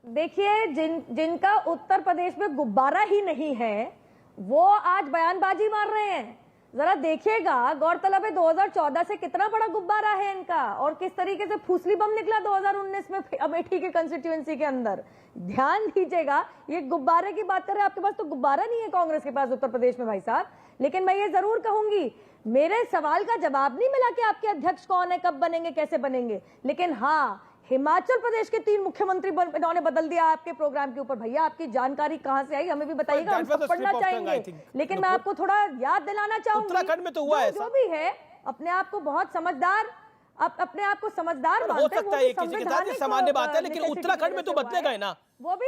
देखिए, जिनका उत्तर प्रदेश में गुब्बारा ही नहीं है वो आज बयानबाजी मार रहे हैं। जरा देखिएगा, गौरतलब है 2014 से कितना बड़ा गुब्बारा है इनका और किस तरीके से फूसली बम निकला 2019 में अमेठी के कंस्टिट्यूएंसी के अंदर। ध्यान दीजिएगा, ये गुब्बारे की बात कर रहे हैं, आपके पास तो गुब्बारा नहीं है कांग्रेस के पास उत्तर प्रदेश में भाई साहब। लेकिन मैं ये जरूर कहूंगी, मेरे सवाल का जवाब नहीं मिला कि आपके अध्यक्ष कौन है, कब बनेंगे, कैसे बनेंगे, लेकिन हाँ, हिमाचल प्रदेश के 3 मुख्यमंत्री इन्होंने बदल दिया आपके प्रोग्राम के ऊपर। भैया आपकी जानकारी कहां से आई, हमें भी बताइएगा, हम सब पढ़ना चाहेंगे। लेकिन मैं आपको थोड़ा याद दिलाना चाहूंगी, उत्तराखंड में तो हुआ है जो भी है अपने आप को बहुत समझदार, अपने आप को समझदार हो सकता है किसी के साथ, ये सामान्य बात है, लेकिन उत्तराखंड में तो बदलेगा ही ना।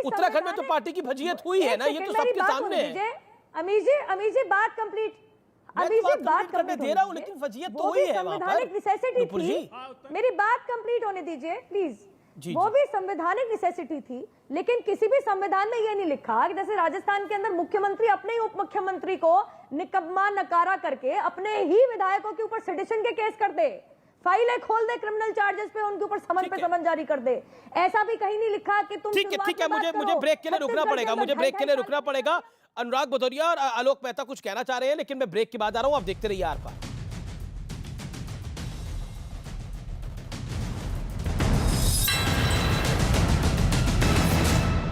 उत्तराखंड में तो पार्टी की भजियत हुई है ना, ये तो सबके सामने है। अमीर जी बात कंप्लीट, अभी से बात करने दे रहा हूं, लेकिन फजीयत तो हुई है वहां पर। संवैधानिक नेसेसिटी थी, मेरी बात कंप्लीट होने दीजिए प्लीज। वो भी संवैधानिक नेसेसिटी थी, लेकिन किसी भी संविधान में ये नहीं लिखा कि जैसे राजस्थान के अंदर मुख्यमंत्री अपने ही उप मुख्यमंत्री को निकम्मा नकारा करके अपने ही विधायकों के ऊपर सेडिशन के केस कर दे, फाइलें खोल दे क्रिमिनल चार्जेस पे, उनके ऊपर समन पे समन जारी कर दे। ऐसा भी कहीं नहीं लिखा कि तुम ठीक है, मुझे ब्रेक के लिए रुकना पड़ेगा, मुझे ब्रेक के लिए रुकना पड़ेगा। अनुराग भदौरिया और आलोक मेहता कुछ कहना चाह रहे हैं, लेकिन मैं ब्रेक के बाद आ रहा हूं, आप देखते रहिए आर पार।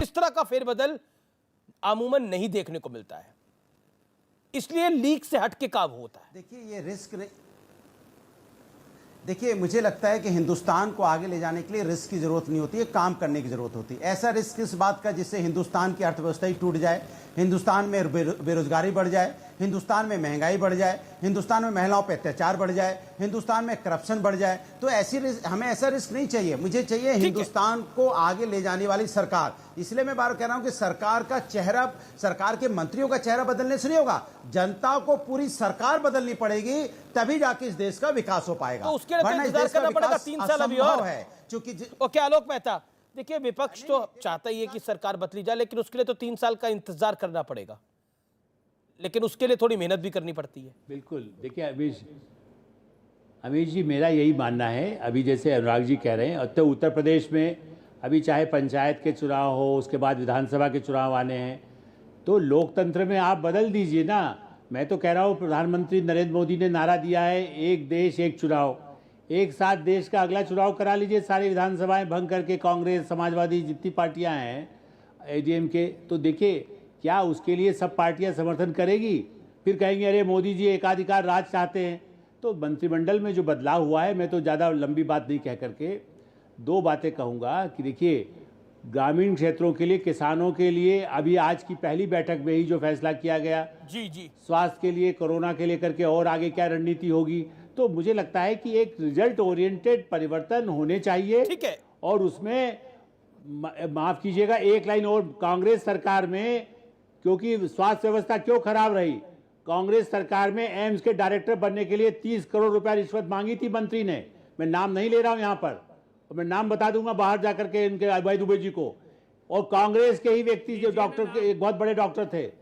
इस तरह का फेरबदल अमूमन नहीं देखने को मिलता है, इसलिए लीक से हटके काम होता है। देखिए, ये रिस्क नहीं, देखिए मुझे लगता है कि हिंदुस्तान को आगे ले जाने के लिए रिस्क की जरूरत नहीं होती है, काम करने की जरूरत होती है। ऐसा रिस्क इस बात का जिससे हिंदुस्तान की अर्थव्यवस्था ही टूट जाए, हिंदुस्तान में बेरोजगारी बढ़ जाए, हिंदुस्तान में महंगाई बढ़ जाए, हिंदुस्तान में महिलाओं पर अत्याचार बढ़ जाए, हिंदुस्तान में करप्शन बढ़ जाए। तो हमें ऐसा रिस्क नहीं चाहिए, मुझे चाहिए हिंदुस्तान को आगे ले जाने वाली सरकार। इसलिए मैं बार कह रहा हूं कि सरकार का चेहरा, सरकार के मंत्रियों का चेहरा बदलने से नहीं होगा, जनता को पूरी सरकार बदलनी पड़ेगी, तभी जाके इस देश का विकास हो पाएगा। तो उसके लिए इंतजार करना पड़ेगा 3 साल अभी और है, क्योंकि ओके आलोक मेहता, देखिए विपक्ष तो चाहता ही है कि सरकार बदली जाए, लेकिन उसके लिए तो 3 साल का इंतजार करना पड़ेगा, लेकिन उसके लिए थोड़ी मेहनत भी करनी पड़ती है। बिल्कुल, देखिए अमीश जी, मेरा यही मानना है, अभी जैसे अनुराग जी कह रहे हैं, तो उत्तर प्रदेश में अभी चाहे पंचायत के चुनाव हो, उसके बाद विधानसभा के चुनाव आने हैं, तो लोकतंत्र में आप बदल दीजिए ना। मैं तो कह रहा हूँ, प्रधानमंत्री नरेंद्र मोदी ने नारा दिया है, एक देश एक चुनाव, एक साथ देश का अगला चुनाव करा लीजिए, सारी विधानसभाएं भंग करके, कांग्रेस, समाजवादी, जितनी पार्टियां हैं, एडीएम के, तो देखिए क्या उसके लिए सब पार्टियां समर्थन करेगी? फिर कहेंगे अरे मोदी जी एकाधिकार राज चाहते हैं। तो मंत्रिमंडल में जो बदलाव हुआ है, मैं तो ज़्यादा लंबी बात नहीं कह करके 2 बातें कहूँगा कि देखिए, ग्रामीण क्षेत्रों के लिए, किसानों के लिए अभी आज की पहली बैठक में ही जो फैसला किया गया, जी स्वास्थ्य के लिए, कोरोना के लेकर के और आगे क्या रणनीति होगी, तो मुझे लगता है कि एक रिजल्ट ओरिएंटेड परिवर्तन होने चाहिए। ठीक है, और उसमें माफ कीजिएगा एक लाइन और, कांग्रेस सरकार में, क्योंकि स्वास्थ्य व्यवस्था क्यों खराब रही, कांग्रेस सरकार में एम्स के डायरेक्टर बनने के लिए 30 करोड़ रुपया रिश्वत मांगी थी मंत्री ने। मैं नाम नहीं ले रहा हूं यहां पर, और मैं नाम बता दूंगा बाहर जाकर के इनके अभय दुबे जी को। और कांग्रेस के ही व्यक्ति जो डॉक्टर के एक बहुत बड़े डॉक्टर थे,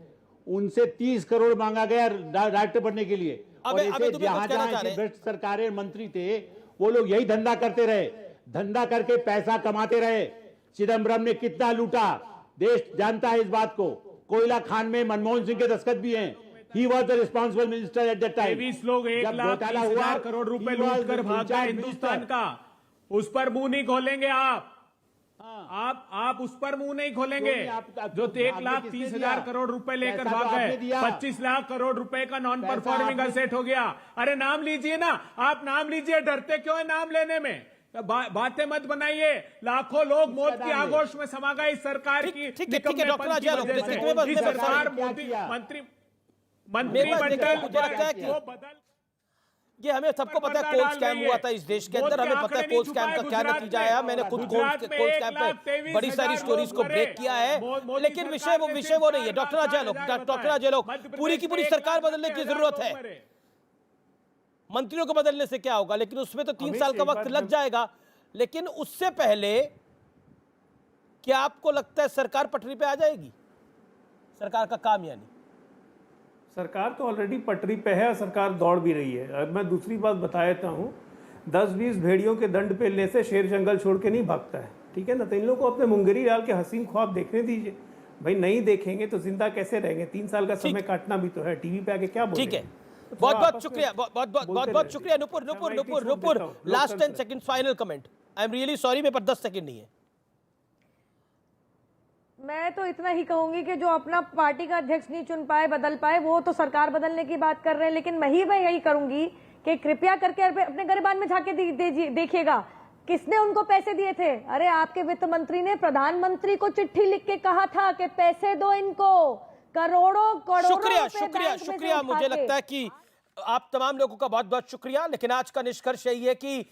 उनसे 30 करोड़ मांगा गया डायरेक्टर बनने के लिए। और ऐसे जहां जहां भ्रष्ट सरकारें मंत्री थे, वो लोग यही धंधा करते रहे, धंधा करके पैसा कमाते रहे। चिदम्बरम ने कितना लूटा, देश जानता है इस बात को। कोयला खान में मनमोहन सिंह के दस्तखत भी हैं। He was the responsible minister at that time. 23 लोग 1,30,000 करोड़ रुपए लूट कर भाग गए हिंदुस्तान का, उस पर मुंह नहीं खोलेंगे आप उस पर मुंह नहीं खोलेंगे। जो 1,30,000 करोड़ रुपए लेकर भाग गए, 25 लाख करोड़ रुपए का नॉन परफॉर्मिंग असेट हो गया। अरे नाम लीजिए ना, आप नाम लीजिए, डरते क्यों है नाम लेने में? बातें मत बनाइए। लाखों लोग मौत की आगोश में समा गए इस सरकार की ये हमें सबको पता है कोल स्कैम हुआ था इस देश के अंदर, हमें पता है कोल स्कैम का क्या नतीजा आया। मैंने खुद कोल स्कैम पे बड़ी सारी स्टोरीज को ब्रेक किया है, लेकिन विषय वो नहीं है। डॉक्टर अजय लोग, पूरी की पूरी सरकार बदलने की जरूरत है। मंत्रियों को बदलने से क्या होगा, लेकिन उसमें तो 3 अमित, साल का एक वक्त बात लग मैं- जाएगा। लेकिन उससे पहले क्या आपको लगता है सरकार पटरी पे आ जाएगी? सरकार का काम यानी सरकार तो ऑलरेडी पटरी पे है, सरकार दौड़ भी रही है। अब मैं दूसरी बात बता देता हूँ, 10-20 भेड़ियों के दंड पेलने से शेर जंगल छोड़ के नहीं भागता है, ठीक है ना। तो इन लोगों को अपने मुंगेरी डाल के हसीन ख्वाब देखने दीजिए भाई। नहीं देखेंगे तो जिंदा कैसे रहेंगे? 3 साल का समय काटना भी तो है, टीवी पे आके क्या बोलेंगे? ठीक है, बहुत बहुत शुक्रिया, बहुत शुक्रिया Nupur. Last 10 second final comment. I am really sorry, मेरे पास 10 सेकंड नहीं है। मैं तो इतना ही कहूंगी कि जो अपना पार्टी का अध्यक्ष नहीं चुन पाए, बदल पाए, वो तो सरकार बदलने की बात कर रहे हैं। लेकिन मैं यही करूंगी कि कृपया करके अपने गरिबान में झांके देखिएगा, किसने उनको पैसे दिए थे? अरे आपके वित्त मंत्री ने प्रधानमंत्री को चिट्ठी लिख के कहा था कि पैसे दो इनको, करोड़ों शुक्रिया रुपए शुक्रिया बैंक में से शुक्रिया। उठा मुझे के। लगता है कि आप तमाम लोगों का बहुत बहुत शुक्रिया। लेकिन आज का निष्कर्ष यही है कि